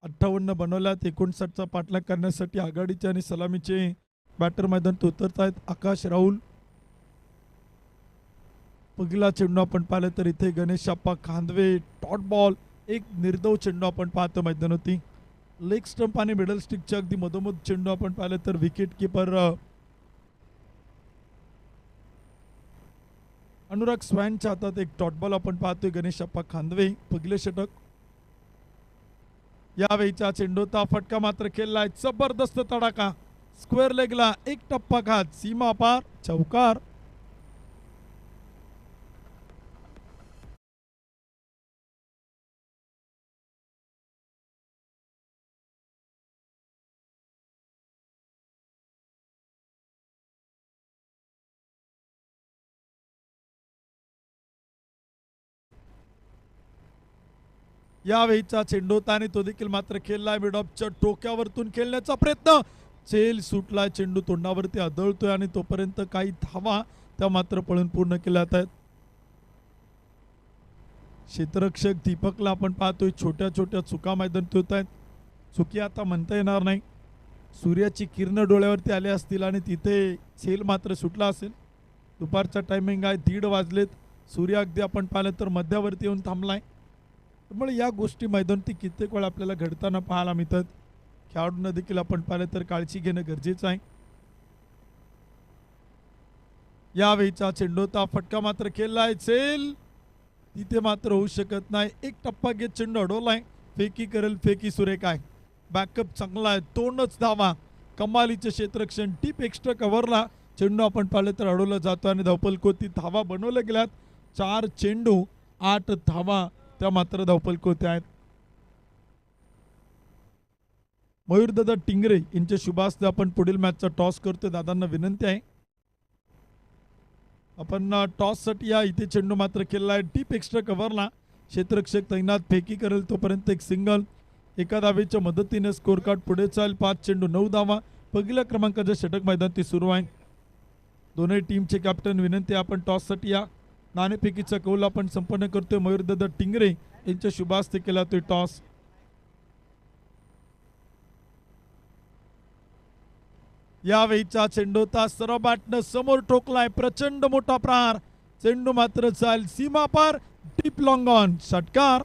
58 बनवल्यात. 59चा पाठलाग करण्यासाठी आघाडीचे आणि सलामीचे बॅटर मैदानात उतरत आहेत. आकाश राहुल. पहिला चेंडू आपण पाहिलं तर इथे गणेश अप्पा खांदवे डॉट बॉल एक निर्दव चेंडू आपण पाहतो मैदानावरती. लेग स्टंप आणि मिडल स्टिकच्या अगदी मधोमध चेंडू आपण पाहिलं तर विकेट किपर अनुराग स्वॅनच्या हातात एक डॉट बॉल आपण पाहतोय. गणेश अप्पा खांदवे पहिले षटक. यावेळीचा चेंडूचा फटका मात्र खेळलाय. जबरदस्त तडाखा स्क्वेअर लेगला एक टप्पा खात सीमा पार चौकार. यावेळीचा चेंडू होता आणि तो देखील मात्र खेळलाय. मिडऑफच्या टोक्यावरतून खेळण्याचा प्रयत्न. चेल सुटलाय. चेंडू तोंडावरती आदळतोय आणि तोपर्यंत काही धावा त्या मात्र पळून पूर्ण केल्या जात आहेत. क्षेत्ररक्षक दीपकला आपण पाहतोय छोट्या छोट्या चुका मैदानात होत आहेत. चुकी आता म्हणता येणार नाही. सूर्याची किरण डोळ्यावरती आले असतील आणि तिथे चेल मात्र सुटला असेल. दुपारचा टायमिंग आहे. 1:30 वाजलेत. सूर्य अगदी आपण पाहिलं तर मध्यावरती येऊन थांबलाय. त्यामुळे या गोष्टी मैदानावरती कित्येक वेळा आपल्याला घडताना पाहायला मिळतात. खेळाडूंना देखील आपण पाहिलं तर काळजी घेणं गरजेचं आहे. यावेळीचा चेंडूचा फटका मात्र खेळलाय. चेल तिथे मात्र होऊ शकत नाही. एक टप्पा घेत चेंडू अडवलाय. फेकी करेल फेकी सुरेख आहे. बॅकअप चांगला आहे. 2च धावा. कमालीचे क्षेत्ररक्षण डीप एक्स्ट्रा कव्हरला चेंडू आपण पाहिलं तर अडवला जातो आणि धावपलकोती धावा बनवल्या गेल्यात. 4 चेंडू 8 धावा त्या मात्र धावपलकोती आहेत. मयूरदादा टिंगरे यांच्या शुभास्ते आपण पुढील मॅचचा टॉस करतोय. दादांना विनंती आहे आपण टॉससाठी या. इथे चेंडू मात्र केलेला आहे डीप एक्स्ट्रा कव्हरला. क्षेत्ररक्षक तैनात फेकी करेल तोपर्यंत एक सिंगल. एका धावेच्या मदतीने स्कोर कार्ड पुढे चाल. 5 चेंडू 9 धावा. पहिल्या क्रमांकाचं षटक मैदानात सुरू आहे. दोन्ही टीमचे कॅप्टन विनंती आपण टॉससाठी या. नाणेफेकीचा कौल आपण संपन्न करतोय. मयूरदादा टिंगरे यांच्या शुभास्ते केला तो टॉस. यावेळीचा चेंडूचा सरळ बॅटनं समोर ठोकलाय. प्रचंड मोठा प्रहार. चेंडू मात्र चाल सीमा पार. Deep long on. षटकार.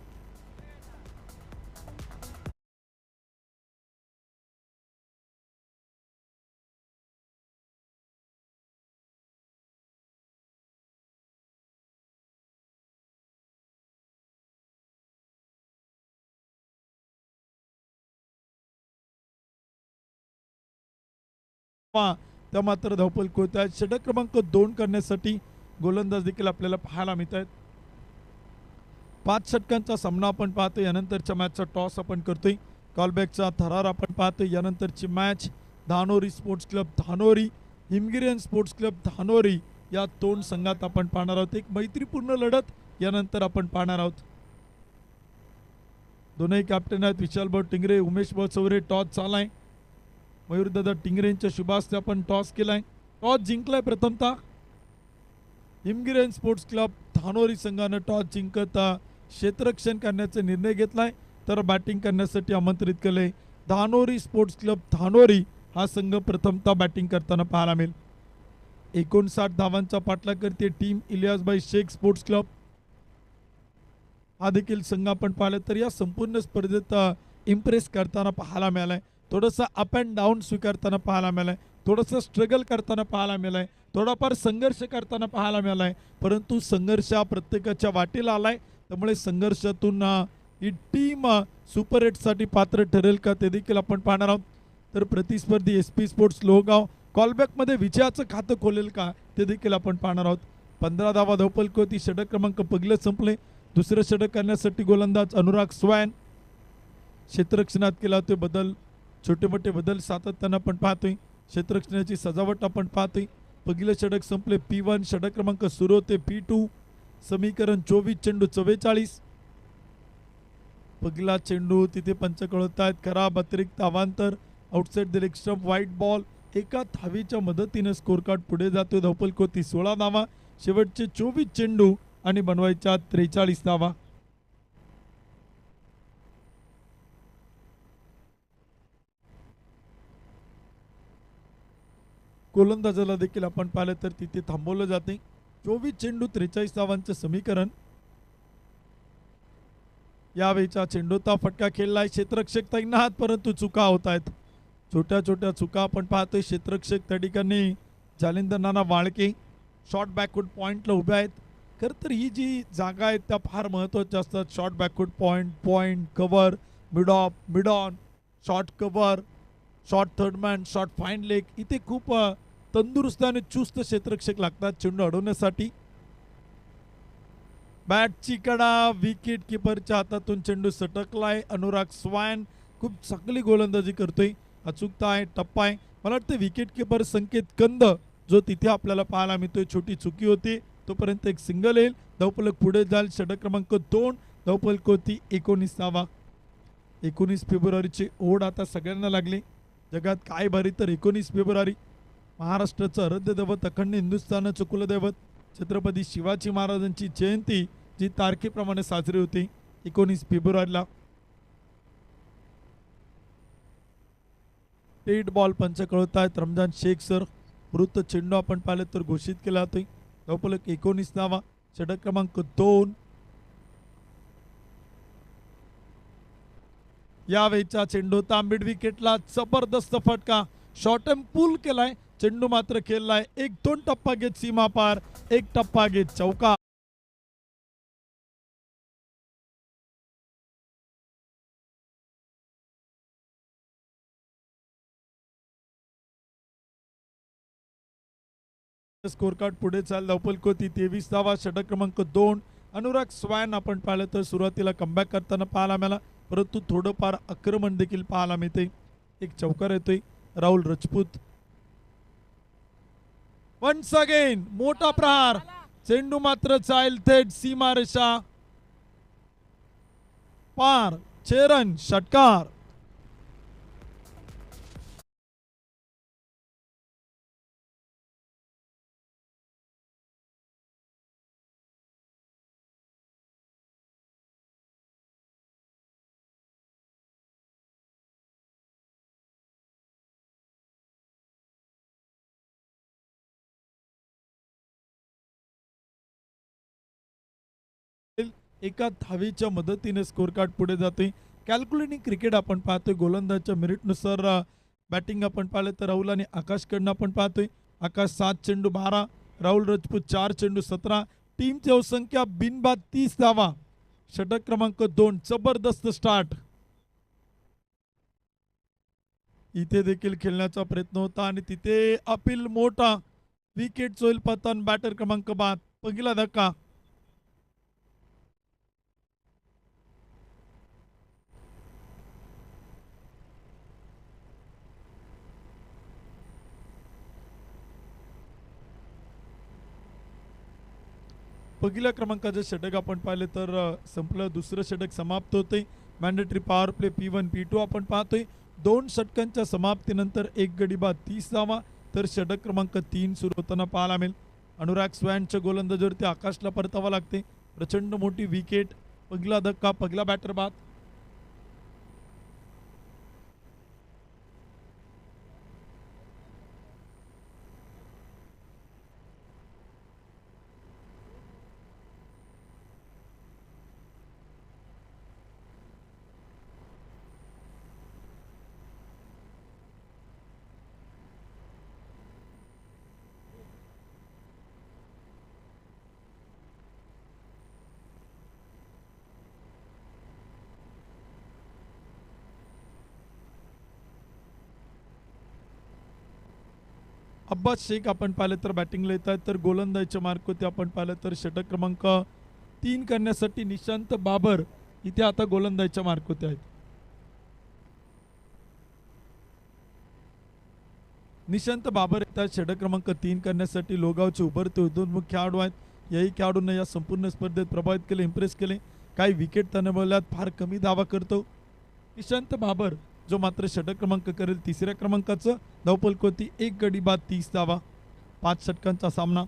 त्या मात्र धावपल होत आहेत. षटक क्रमांक 2 करण्यासाठी गोलंदाज देखील आपल्याला पाहायला मिळत आहेत. 5 षटकांचा सामना आपण पाहतोय. यानंतरच्या मॅचचा टॉस आपण करतोय. कॉलबॅकचा थरार आपण पाहतोय. यानंतरची match Dhanori sports club Dhanori, हिमगिरियन स्पोर्ट्स क्लब धानोरी या 2 संघात आपण पाहणार आहोत. एक मैत्रीपूर्ण लढत यानंतर आपण पाहणार आहोत. दोनही कॅप्टन आहेत विशाल भाऊ टिंगरे, उमेश भाऊ चौरे. टॉस चालाय. मयूरदादा टिंगरेंच्या शुभास्ते आपण टॉस केलाय. टॉस जिंकलाय प्रथमतः हिमगिरियन स्पोर्ट्स क्लब धानोरी संघानं. टॉस जिंकत क्षेत्ररक्षण करण्याचा निर्णय घेतलाय तर बॅटिंग करण्यासाठी आमंत्रित केले. धानोरी स्पोर्ट्स क्लब धानोरी हा संघ प्रथमतः बॅटिंग करताना पाहायला मिळेल. 59 धावांचा पाठलाग करते टीम इलियासबाई शेख स्पोर्ट्स क्लब. हा देखील संघ आपण पाहिलं तर या संपूर्ण स्पर्धेत इम्प्रेस करताना पाहायला मिळालाय. थोडंसं अप अँड डाऊन स्वीकारताना पाहायला मिळालाय. थोडंसं स्ट्रगल करताना पाहायला मिळालाय. थोडाफार संघर्ष करताना पाहायला मिळालाय. परंतु संघर्ष हा प्रत्येकाच्या वाटेला आलाय. त्यामुळे संघर्षातून ही टीम सुपर 8साठी पात्र ठरेल का ते देखील आपण पाहणार आहोत. तर प्रतिस्पर्धी SP स्पोर्ट्स लोहगाव कॉलबॅकमध्ये विजयाचं खातं खोलेल का ते देखील आपण पाहणार आहोत. 15 धावा धावपल होती. षटक क्रमांक पहिलं संपले. दुसरं षटक करण्यासाठी गोलंदाज अनुराग स्वॅन. क्षेत्ररक्षणात केला तो बदल. छोटे मोठे बदल सातत्यानं आपण पाहतोय. क्षेत्ररक्षणाची सजावट आपण पाहतोय. पहिलं षटक संपले P1. षटक क्रमांक सुरू होते P2. समीकरण 24 चेंडू 44. पहिला चेंडू तिथे पंच कळवत आहेत. खराब अतिरिक्त अवांतर. Outside the leg stump white ball. एका धावीच्या मदतीने स्कोर कार्ड पुढे जातो. धावपल होती 16 धावा. शेवटचे 24 चेंडू आणि बनवायच्या 43 धावा. गोलंदाजाला देखील आपण पाहिलं तर तिथे थांबवलं जाते. 24 चेंडू 43 धावांचं समीकरण. यावेळीचा चेंडूचा फटका खेळलाय. क्षेत्ररक्षक तैनात परंतु चुका होत आहेत. छोट्या छोट्या चुका आपण पाहतोय. क्षेत्ररक्षक त्या ठिकाणी जालिंदर नाना वाळके शॉर्ट बॅकवर्ड पॉईंटला उभे आहेत. खरं तर ही जी जागा आहेत त्या फार महत्त्वाच्या असतात. Short backward point cover, mid of, mid on, short cover, short third man, short fine leg. इथे खूप तंदुरुस्त आणि चुस्त क्षेत्ररक्षक लागतात चेंडू अडवण्यासाठी. बॅटची कडा विकेट किपरच्या हातातून चेंडू सटकलाय. अनुराग स्वॅन खूप चांगली गोलंदाजी करतोय. अचूकता आहे, टप्पा आहे. मला वाटतं विकेट किपर संकेत कंद जो तिथे आपल्याला पाहायला मिळतोय. छोटी चुकी होती तोपर्यंत एक सिंगल येईल. धावफलक पुढे जाईल. षटक क्रमांक 2. धावफलक होती 19 धावा. 19 फेब्रुवारीची ओढ आता सगळ्यांना लागली. जगात काय भारी तर 19 फेब्रुवारी महाराष्ट्राचं आराध्य दैवत अखंड हिंदुस्थानाचं कुलदैवत छत्रपती शिवाजी महाराजांची जयंती जी तारखेप्रमाणे साजरी होती 19 फेब्रुवारीला. डेड बॉल पंच कळवत आहेत रमजान शेख सर. वृत्त चेंडू आपण पाहिलं तर घोषित केला जातोय. धावफलक 19 धावा. षटक क्रमांक 2. यावेळीचा चेंडू मिड विकेटला जबरदस्त फटका. शॉर्ट एम पूल केलाय. चेंडू मात्र खेळलाय. 1-2 टप्पा घेत सीमा पार. 1 टप्पा घेत चौका. स्कोर कार्ड पुढे चाल. धावफलक होती 23 धावा. षटक क्रमांक 2. अनुराग स्वॅन आपण पाहिलं तर सुरुवातीला कमबॅक करताना पाहायला मिळाला परंतु थोडंफार आक्रमण देखील पाहायला मिळते. एक चौकार येतोय. राहुल राजपूत वन्स अगेन मोठा प्रहार. चेंडू मात्र जाईल थेट सीमारेषा पार. 6 रन षटकार. एका धावेच्या मदतीने स्कोर कार्ड पुढे जाते. कॅल्क्युलेटिंग क्रिकेट आपण पाहतोय. गोलंदाजच्या मेरिटनुसार बॅटिंग आपण पाहिलं तर राहुल आणि आकाशकडनं आपण पाहतोय. आकाश 7 चेंडू 12, राहुल राजपूत 4 चेंडू 17. टीमची धावसंख्या बिनबाद 30 धावा. षटक क्रमांक 2. जबरदस्त स्टार्ट. इथे देखील खेळण्याचा प्रयत्न होता आणि तिथे अपील मोठा. विकेट होईल पतन. बॅटर क्रमांक 5. पहिला धक्का. पहिल्या क्रमांकाचे षटक आपण पाहिले तर संपलं. दुसरं षटक समाप्त होते. Mandatory power play P1 P2 आपण पाहतोय. 2 षटकांच्या समाप्तीनंतर एक गडी बाद 30 धावा. तर षटक क्रमांक 3 सुरू होताना पाहायला मिळेल. अनुराग स्वॅनच्या गोलंदाजीवरती आकाशला परतावा लागते. प्रचंड मोठी विकेट. पहिला धक्का. पहिला बॅटर बाद. अब्बास शेख आपण पाहिलं तर बॅटिंगला येत आहेत. तर गोलंदाजीच्या मार्कवरती आपण पाहिलं तर षटक क्रमांक 3 करण्यासाठी निशांत बाबर इथे आता गोलंदाजीच्या मार्कवरती आहेत. निशांत बाबर येतात षटक क्रमांक 3 करण्यासाठी. लोगावचे उभरते उदयोन्मुख खेळाडू आहेत. याही खेळाडूंना या संपूर्ण स्पर्धेत प्रभावित केले, इम्प्रेस केले. काही विकेट त्याने मिळवल्यात. फार कमी धावा करतो निशांत बाबर, जो मात्र षटक क्रमांक करेल. तिसऱ्या क्रमांकाचं धावफलकोती एक गडी बाद 30 धावा. 5 षटकांचा सामना.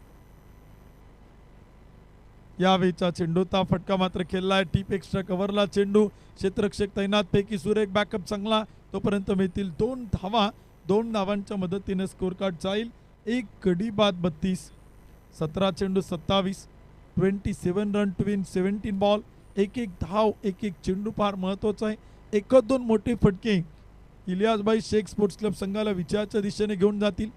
यावेळीचा चेंडूचा फटका मात्र खेळलाय. टीप एक्स्ट्रा कव्हरला चेंडू. क्षेत्ररक्षक तैनात. पैकी सुरेख बॅकअप चांगला. तोपर्यंत मिळतील 2 धावा. 2 धावांच्या मदतीने स्कोर कार्ड जाईल. एक गडी बाद 32. 17 चेंडू 27. 27 रन टू विन 17 बॉल. एक धाव, एक चेंडू फार महत्वाचा आहे. 1-2 मोठे फटके इलियासभाई शेख स्पोर्ट्स क्लब संघाला विजयाच्या दिशेने घेऊन जातील.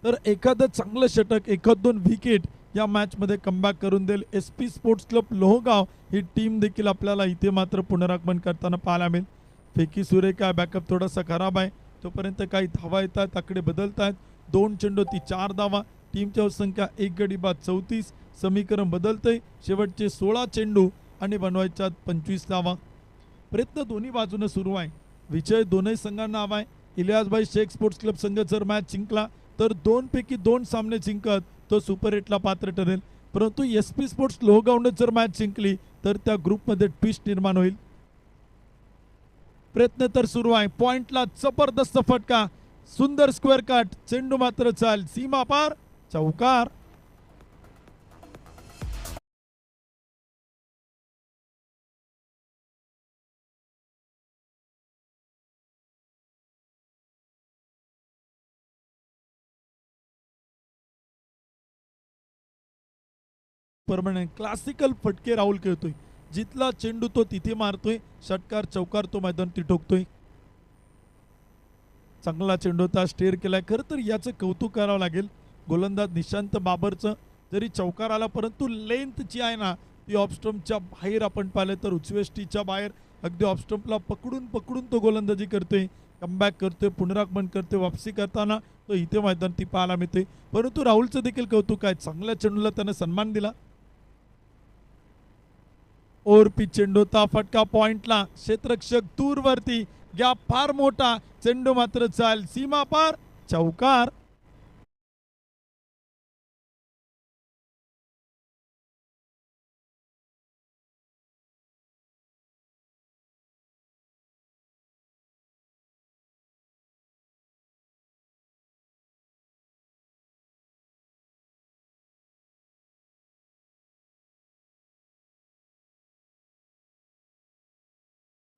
तर एखादं चांगलं षटक, 1-2 विकेट या मॅच मध्ये कमबॅक करून देईल SP स्पोर्ट्स क्लब लोहगाव ही टीम देखील आपल्याला इथे मात्र पुनरागमन करताना पाहायला मिळेल. फेकी सुरेखा. बॅकअप थोडासा खराब आहे. तोपर्यंत काही धावा येतात, आकडे बदलत आहेत. 2 चेंडूती 4 धावा. टीमच्या संख्या एक गडी बाद 34. समीकरण बदलतंय. शेवटचे 16 चेंडू आणि बनवायच्या 25 धावा. प्रयत्न दोन्ही बाजूने सुरू आहे. विजय दोनही संघांना हवा आहे. इलियासभाई शेख स्पोर्ट्स क्लब संघ जर मॅच जिंकला तर 2 पैकी 2 सामने जिंकत तो सुपर 8ला पात्र ठरेल. परंतु SP स्पोर्ट्स लोहगावने जर मॅच जिंकली तर त्या ग्रुपमध्ये ट्विस्ट निर्माण होईल. प्रयत्न तर सुरू आहे. पॉइंटला जबरदस्त फटका. सुंदर स्क्वेअर कट. चेंडू मात्र चाल सीमा पार. चौकार. परमनंट क्लासिकल फटके राहुल खेळतोय. जिथला चेंडू तो तिथे मारतोय. षटकार चौकार तो मैदान ती ठोकतोय. चांगला चेंडू होता. स्टेअर केलाय. खरं तर याचं कौतुक करावं लागेल गोलंदाज निशांत बाबरचं. जरी चौकार आला परंतु लेंथ जी आहे ना ती ऑफस्टम्पच्या बाहेर आपण पाहिलं तर उचवेष्टीच्या बाहेर अगदी ऑफस्टम्पला पकडून तो गोलंदाजी करतोय. कमबॅक करतोय. पुनरागमन करतोय. वापसी करताना तो इथे मैदान ती पाहायला मिळते. परंतु राहुलचं देखील कौतुक आहे. चांगल्या चेंडूला त्यानं सन्मान दिला. ओव्हर पिच चेंडूचा फटका पॉइंटला. क्षेत्ररक्षक दूरवरती. गॅप फार मोठा. चेंडू मात्र चाल सीमा पार. चौकार.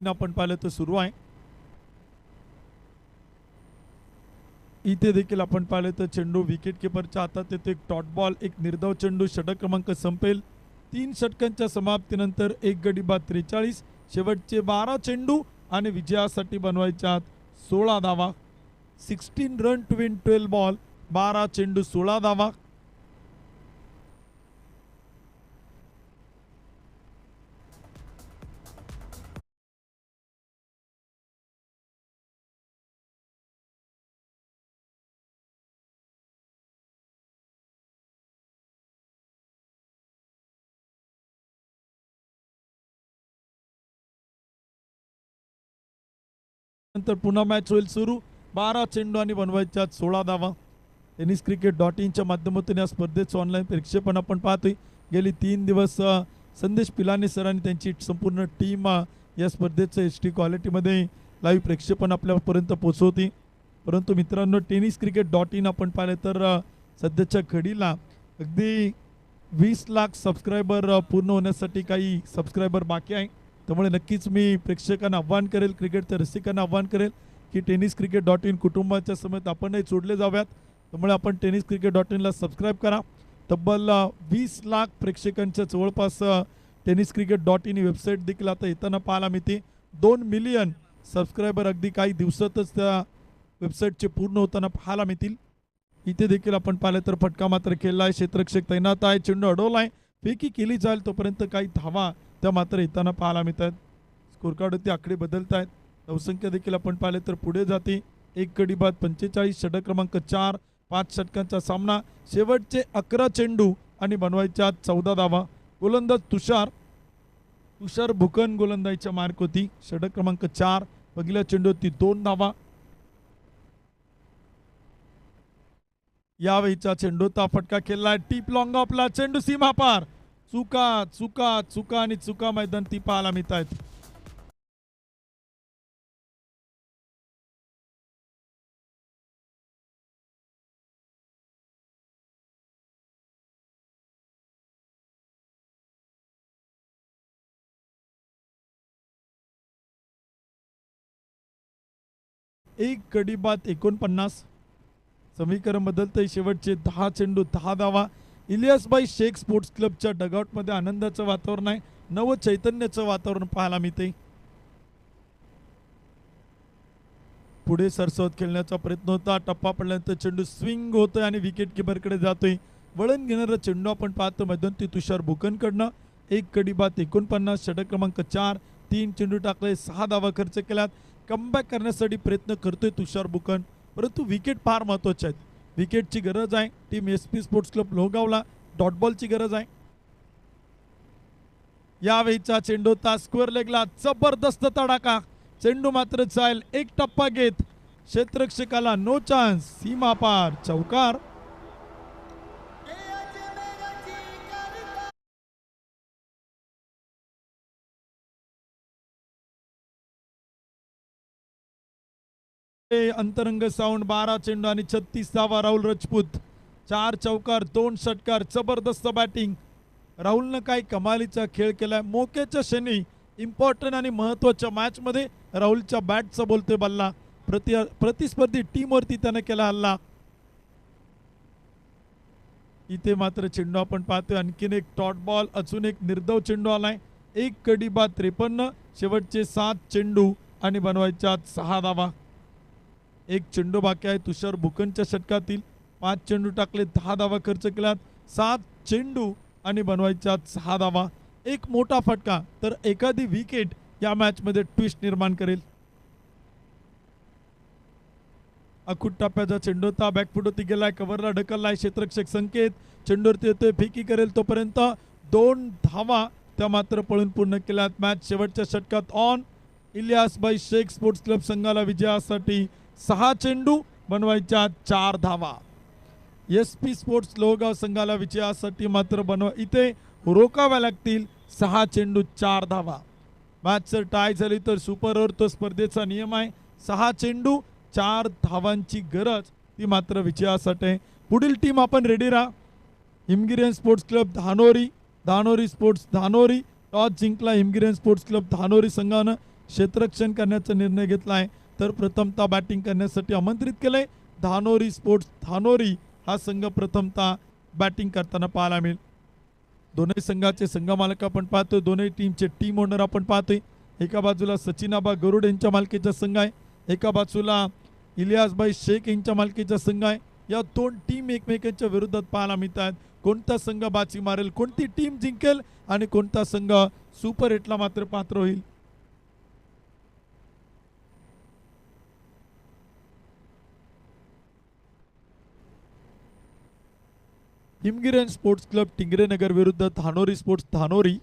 आपण पाहिलं तर सुरू आहे. इथे देखील आपण पाहिलं तर चेंडू विकेट किपरच्या हातात येतो. एक डॉट बॉल, एक निर्धाव चेंडू, षटक क्रमांक संपेल 3 षटकांच्या समाप्तीनंतर 1 गडी बाद 43. शेवटचे 12 चेंडू आणि विजयासाठी बनवायच्या 16 धावा. 16 रन टू विन 12 बॉल. 12 चेंडू 16 धावा. नंतर पुन्हा मॅच होईल सुरू. 12 चेंडू आणि बनवायच्या 16 धावा. टेनिस क्रिकेट .inच्या माध्यमातून या स्पर्धेचं ऑनलाईन प्रक्षेपण आपण पाहतोय. गेली 3 दिवस संदेश पिलानी सरांनी त्यांची संपूर्ण टीम या स्पर्धेचं HD क्वालिटीमध्ये लाईव्ह प्रक्षेपण आपल्यापर्यंत पोहोचवते. परंतु मित्रांनो, टेनिस क्रिकेट .in आपण पाहिलं तर सध्याच्या घडीला अगदी 20 लाख सबस्क्रायबर पूर्ण होण्यासाठी काही सबस्क्रायबर बाकी आहे. त्यामुळे नक्कीच मी प्रेक्षकांना आव्हान करेल, क्रिकेटच्या रसिकांना आव्हान करेल की टेनिस क्रिकेट .in कुटुंबाच्या समेत आपणही जोडले जाव्यात. त्यामुळे आपण टेनिस क्रिकेट .inला सबस्क्राईब करा. तब्बल 20 लाख प्रेक्षकांच्या जवळपास tennis cricket .in he website देखील आता येताना पाहायला मिळते. 2 मिलियन सबस्क्रायबर अगदी काही दिवसातच त्या वेबसाईटचे पूर्ण होताना पाहायला मिळतील. इथे देखील आपण पाहिलं तर फटका मात्र खेळला आहे. क्षेत्ररक्षक तैनात आहे. चेंडू अडवला आहे. फेकी केली जाईल तोपर्यंत काही धावा त्या मात्र येताना पाहायला मिळतात. स्कोर कार्डवरती आकडे बदलत आहेत. धावसंख्या देखील आपण पाहिले तर पुढे जाते. 1 गडी बाद 45. षटक क्रमांक 4. 5 षटकांचा सामना. शेवटचे 11 चेंडू आणि बनवायच्या 14 धावा. गोलंदाज तुषार भुकन गोलंदाजीच्या मार्क होती. षटक क्रमांक 4. पहिल्या चेंडूवरती 2 धावा. यावेळीचा चेंडूचा फटका खेळलाय. टीप लॉंग ऑफला. चेंडू सीमा पार. चुका आणि चुका मैदान ती पाहायला मिळत आहेत. एक गडी बाद 49. समीकरण बदलतंय. शेवटचे 10 चेंडू 10 धावा. इलियासबाई शेख स्पोर्ट्स क्लबच्या डगआउटमध्ये आनंदाचं वातावरण आहे. नव चैतन्याचं वातावरण पाहायला मिळते. पुढे सरसवत खेळण्याचा प्रयत्न होता. टप्पा पडल्यानंतर चेंडू स्विंग होतोय आणि विकेट किपरकडे जातोय. वळण घेणारा चेंडू आपण पाहतो मध्यंतरी तुषार भुकनकडनं. 1 गडी बाद 49. षटक क्रमांक 4. 3 चेंडू टाकले. 6 धावा खर्च केल्यात. कमबॅक करण्यासाठी प्रयत्न करतोय तुषार भुकन. परंतु विकेट फार महत्वाचे आहेत. विकेटची गरज आहे. टीम SP स्पोर्ट्स क्लब लोहगावला डॉट बॉलची गरज आहे. यावेळीचा चेंडू स्क्वेअर लेगला जबरदस्त तडाखा. चेंडू मात्र जाईल. 1 टप्पा घेत क्षेत्ररक्षकाला नो चान्स. सीमा पार. चौकार. अंतरंग साऊंड. 12 चेंडू आणि 36 धावा. राहुल राजपूत 4 चौकार 2 षटकार. जबरदस्त बॅटिंग. राहुलनं काही कमालीचा खेळ केलाय. मोक्याच्या क्षणी इम्पॉर्टंट आणि महत्वाच्या मॅच मध्ये राहुलच्या बॅटचा बोलतोय बल्ला. प्रतिस्पर्धी टीमवरती त्याने केला हल्ला. इथे मात्र चेंडू आपण पाहतोय. आणखीन एक डॉट बॉल. अजून एक निर्धाव चेंडू आलाय. 1 गडी बाद 53. शेवटचे 7 चेंडू आणि बनवायच्या 6 धावा. 1 चेंडू बाकी आहे तुषार भुकनच्या षटकातील. 5 चेंडू टाकले. 10 धावा खर्च केल्यात. 7 चेंडू आणि बनवायच्या 6 धावा. एक मोठा फटका तर एखादी विकेट या मॅच मध्ये ट्विस्ट निर्माण करेल. अखूट टप्प्याचा चेंडू होता. बॅकफुट होती गेलाय. कव्हरला ढकललाय. क्षेत्ररक्षक संकेत चेंडूवरती येतोय. फेकी करेल तोपर्यंत 2 धावा त्या मात्र पळून पूर्ण केल्यात. मॅच शेवटच्या षटकात ऑन. इलियासबाई शेख स्पोर्ट्स क्लब संघाला विजयासाठी 6 चेंडू बनवायच्या 4 धावा. SP स्पोर्ट्स लोहगाव संघाला विजयासाठी मात्र इथे रोकाव्या लागतील. 6 चेंडू 4 धावा. मॅच जर टाय झाली तर सुपर ओव्हर तो स्पर्धेचा नियम आहे. 6 चेंडू 4 धावांची गरज ती मात्र विजयासाठी. पुढील टीम आपण रेडी राहा. Himgiri sports club Dhanori. Dhanori sports Dhanori. Toss जिंकला हिमगिरी स्पोर्ट्स क्लब धानोरी संघानं. क्षेत्ररक्षण करण्याचा निर्णय घेतला आहे. तर प्रथमतः बॅटिंग करण्यासाठी आमंत्रित केलंय धानोरी स्पोर्ट्स धानोरी हा संघ प्रथमतः बॅटिंग करताना पाहायला मिळेल. दोन्ही संघाचे संघ मालक आपण पाहतोय, दोन्ही टीमचे टीम ओनर आपण पाहतोय. एका बाजूला सचिनाबा गरुड यांच्या मालकीचा संघ आहे, एका बाजूला इलियासभाई शेख यांच्या मालकीचा संघ आहे. या दोन टीम एकमेकांच्या विरोधात पाहायला मिळतात. कोणता संघ बाजी मारेल, कोणती टीम जिंकेल आणि कोणता संघ सुपर एटला मात्र पात्र होईल. हिमगिरी स्पोर्ट्स क्लब टिंगरेनगर विरुद्ध धानोरी स्पोर्ट्स धानोरी.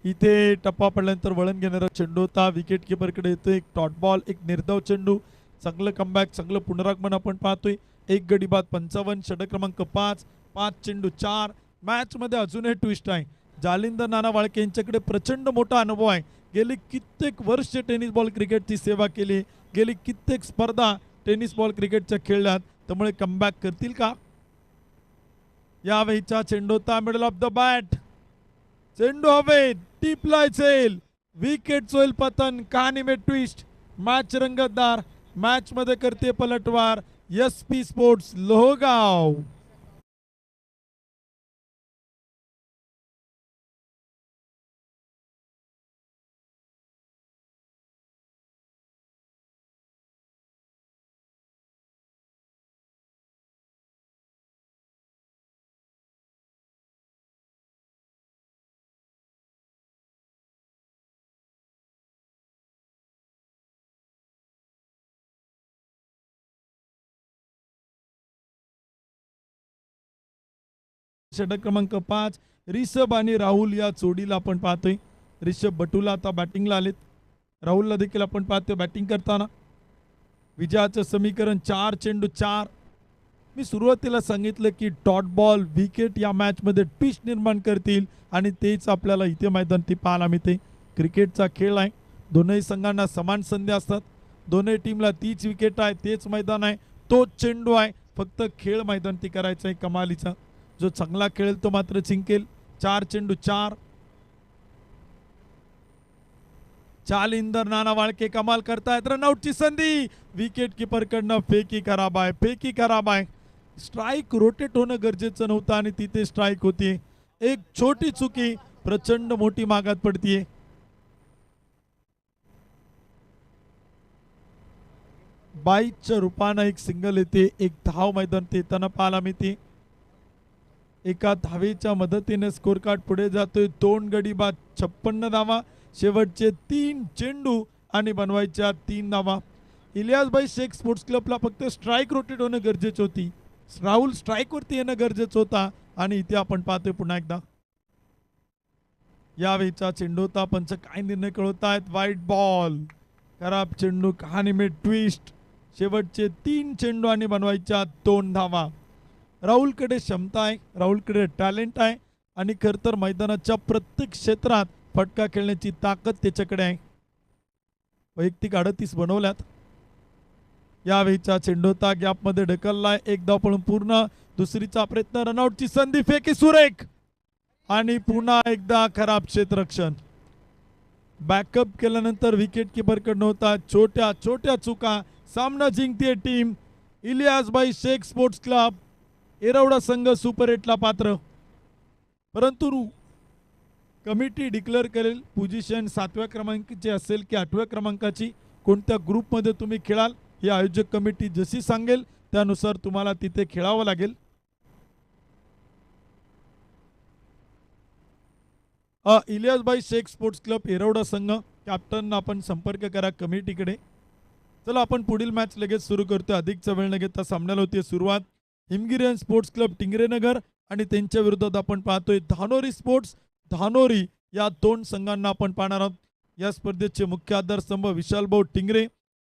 इथे टप्पा पडल्यानंतर वळण घेणारा चेंडू होता. विकेट किपरकडे येतो एक डॉट बॉल, एक निर्धाव चेंडू. चांगलं कमबॅक, चांगलं पुनरागमन आपण पाहतोय. एक गडी बाद 55, षटक क्रमांक 5, 5 चेंडू 4. मॅच मध्ये अजूनही ट्विस्ट आहे. जालिंदर नाना वाळके यांच्याकडे प्रचंड मोठा अनुभव आहे. गेली कित्येक वर्ष टेनिस बॉल क्रिकेटची सेवा केली, गेली कित्येक स्पर्धा टेनिस बॉल क्रिकेटच्या खेळल्यात. त्यामुळे कमबॅक करतील का? यावेळीचा चेंडू होता मिडल ऑफ द बॅट. चेंडू हवेत, टिपलाय चेल, विकेट होईल पतन. कहाणी में ट्विस्ट. मॅच रंगतदार. मॅच मध्ये करते पलटवार SP स्पोर्ट्स लोहगाव. षटक क्रमांक 5 रिषभ आणि राहुल या जोडीला आपण पाहतोय. रिषभ बटूला आता बॅटिंगला आलेत, राहुलला देखील आपण पाहतोय बॅटिंग करताना. विजयाचं समीकरण 4 चेंडू 4. मी सुरुवातीला सांगितलं की डॉट बॉल विकेट या मॅचमध्ये ट्विस्ट निर्माण करतील आणि तेच आपल्याला इथे मैदानात पाहायला मिळते. क्रिकेटचा खेळ आहे, दोनही संघांना समान संधी असतात. दोन्ही टीमला तीच विकेट आहे, तेच मैदान आहे, तोच चेंडू आहे. फक्त खेळ मैदानात करायचा आहे कमालीचा. जो चांगला खेळेल तो मात्र जिंकेल. 4 चेंडू 4. जालिंदर नाना वाळके कमाल करतायत. रनआउटची संधी. विकेट किपर कडनं फेकी खराब आहे, फेकी खराब आहे. स्ट्राईक रोटेट होणं गरजेचं नव्हतं आणि तिथे स्ट्राईक होती. एक छोटी चुकी प्रचंड मोठी मागात पडतीये. बाईच्या रूपानं एक सिंगल येते, एक धाव मैदानात येताना पाहायला मिळते. एका धावेच्या मदतीने स्कोर कार्ड पुढे जातोय. 2 गडी बाद 56 धावा, शेवटचे 3 चेंडू आणि बनवायच्या 3 धावा. इलियासभाई शेख स्पोर्ट्स क्लबला फक्त स्ट्राईक रोटेट होणं गरजेची होती. राहुल स्ट्राईक वरती येणं गरजेचं होता आणि इथे आपण पाहतोय पुन्हा एकदा यावेळीचा चेंडू होता. पंच काय निर्णय कळवतायत. वाईट बॉल, खराब चेंडू, कहाणी में ट्विस्ट. शेवटचे 3 चेंडू आणि बनवायच्या 2 धावा. राहुलकडे क्षमता आहे, राहुलकडे टॅलेंट आहे आणि खरं तर मैदानाच्या प्रत्येक क्षेत्रात फटका खेळण्याची ताकद त्याच्याकडे आहे. वैयक्तिक 38 बनवल्यात. यावेळीचा चेंडू होता गॅपमध्ये ढकललाय. एक धाव पळून पूर्ण. दुसरीचा प्रयत्न, रनआउटची संधी, फेकी सुरेख आणि पुन्हा एकदा खराब क्षेत्ररक्षण. बॅकअप केल्यानंतर विकेट किपरकडनं होता छोट्या छोट्या चुका. सामना जिंकते team इलियासभाई Shaikh sports club. Yerawada संघ सुपर 8ला पात्र. परंतु कमिटी डिक्लेअर करेल पोझिशन 7व्या क्रमांकाची असेल की 8व्या क्रमांकाची, कोणत्या ग्रुपमध्ये तुम्ही खेळाल ही आयोजक कमिटी जशी सांगेल त्यानुसार तुम्हाला तिथे खेळावं लागेल. इलियासभाई शेख स्पोर्ट्स क्लब एरवडा संघ कॅप्टन आपण संपर्क करा कमिटीकडे. चला आपण पुढील मॅच लगेच सुरू करतोय. अधिकचा वेळ न घेता सामन्याला होती सुरुवात. हिमगिरी स्पोर्ट्स क्लब टिंगरेनगर आणि त्यांच्या विरोधात आपण पाहतोय धानोरी स्पोर्ट्स धानोरी. या 2 संघांना आपण पाहणार आहोत. या स्पर्धेचे मुख्य आधारस्तंभ विशालभाऊ टिंगरे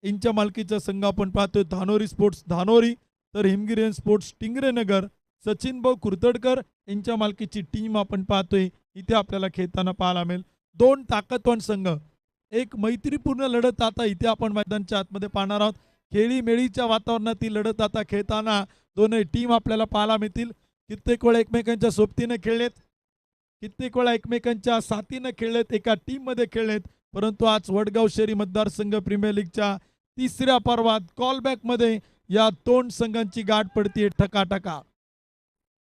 यांच्या मालकीचा संघ आपण पाहतोय धानोरी स्पोर्ट्स धानोरी. तर हिमगिरी स्पोर्ट्स टिंगरेनगर सचिन भाऊ कुर्तडकर यांच्या मालकीची टीम आपण पाहतोय. इथे आपल्याला खेळताना पाहायला मिळेल 2 ताकदवान संघ. एक मैत्रीपूर्ण लढत आता इथे आपण मैदानाच्या आतमध्ये पाहणार आहोत. खेळीमेळीच्या वातावरणात ही लढत आता खेळताना दोन्ही टीम आपल्याला पाहायला मिळतील. कित्येक वेळा एकमेकांच्या सोबतीने खेळलेत, कित्येक वेळा एकमेकांच्या साथीनं खेळलेत, एका टीम मध्ये खेळलेत. परंतु आज वडगाव शहरी मतदारसंघ प्रीमियर लीगच्या तिसऱ्या पर्वात कॉलबॅकमध्ये या दोन संघांची गाठ पडते ठकाठका.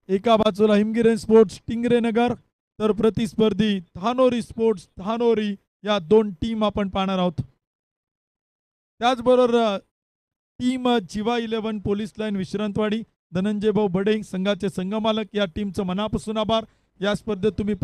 एका बाजूला हिमगिरी स्पोर्ट्स टिंगरे नगर तर प्रतिस्पर्धी धानोरी स्पोर्ट्स धानोरी या दोन टीम आपण पाहणार आहोत. त्याचबरोबर टीम जिवा 11 पोलीस लाईन विश्रांतवाडी धनंजय भाऊ बडे संघाचे संघमालक या टीमचं मनापासून आभार. या स्पर्धेत तुम्ही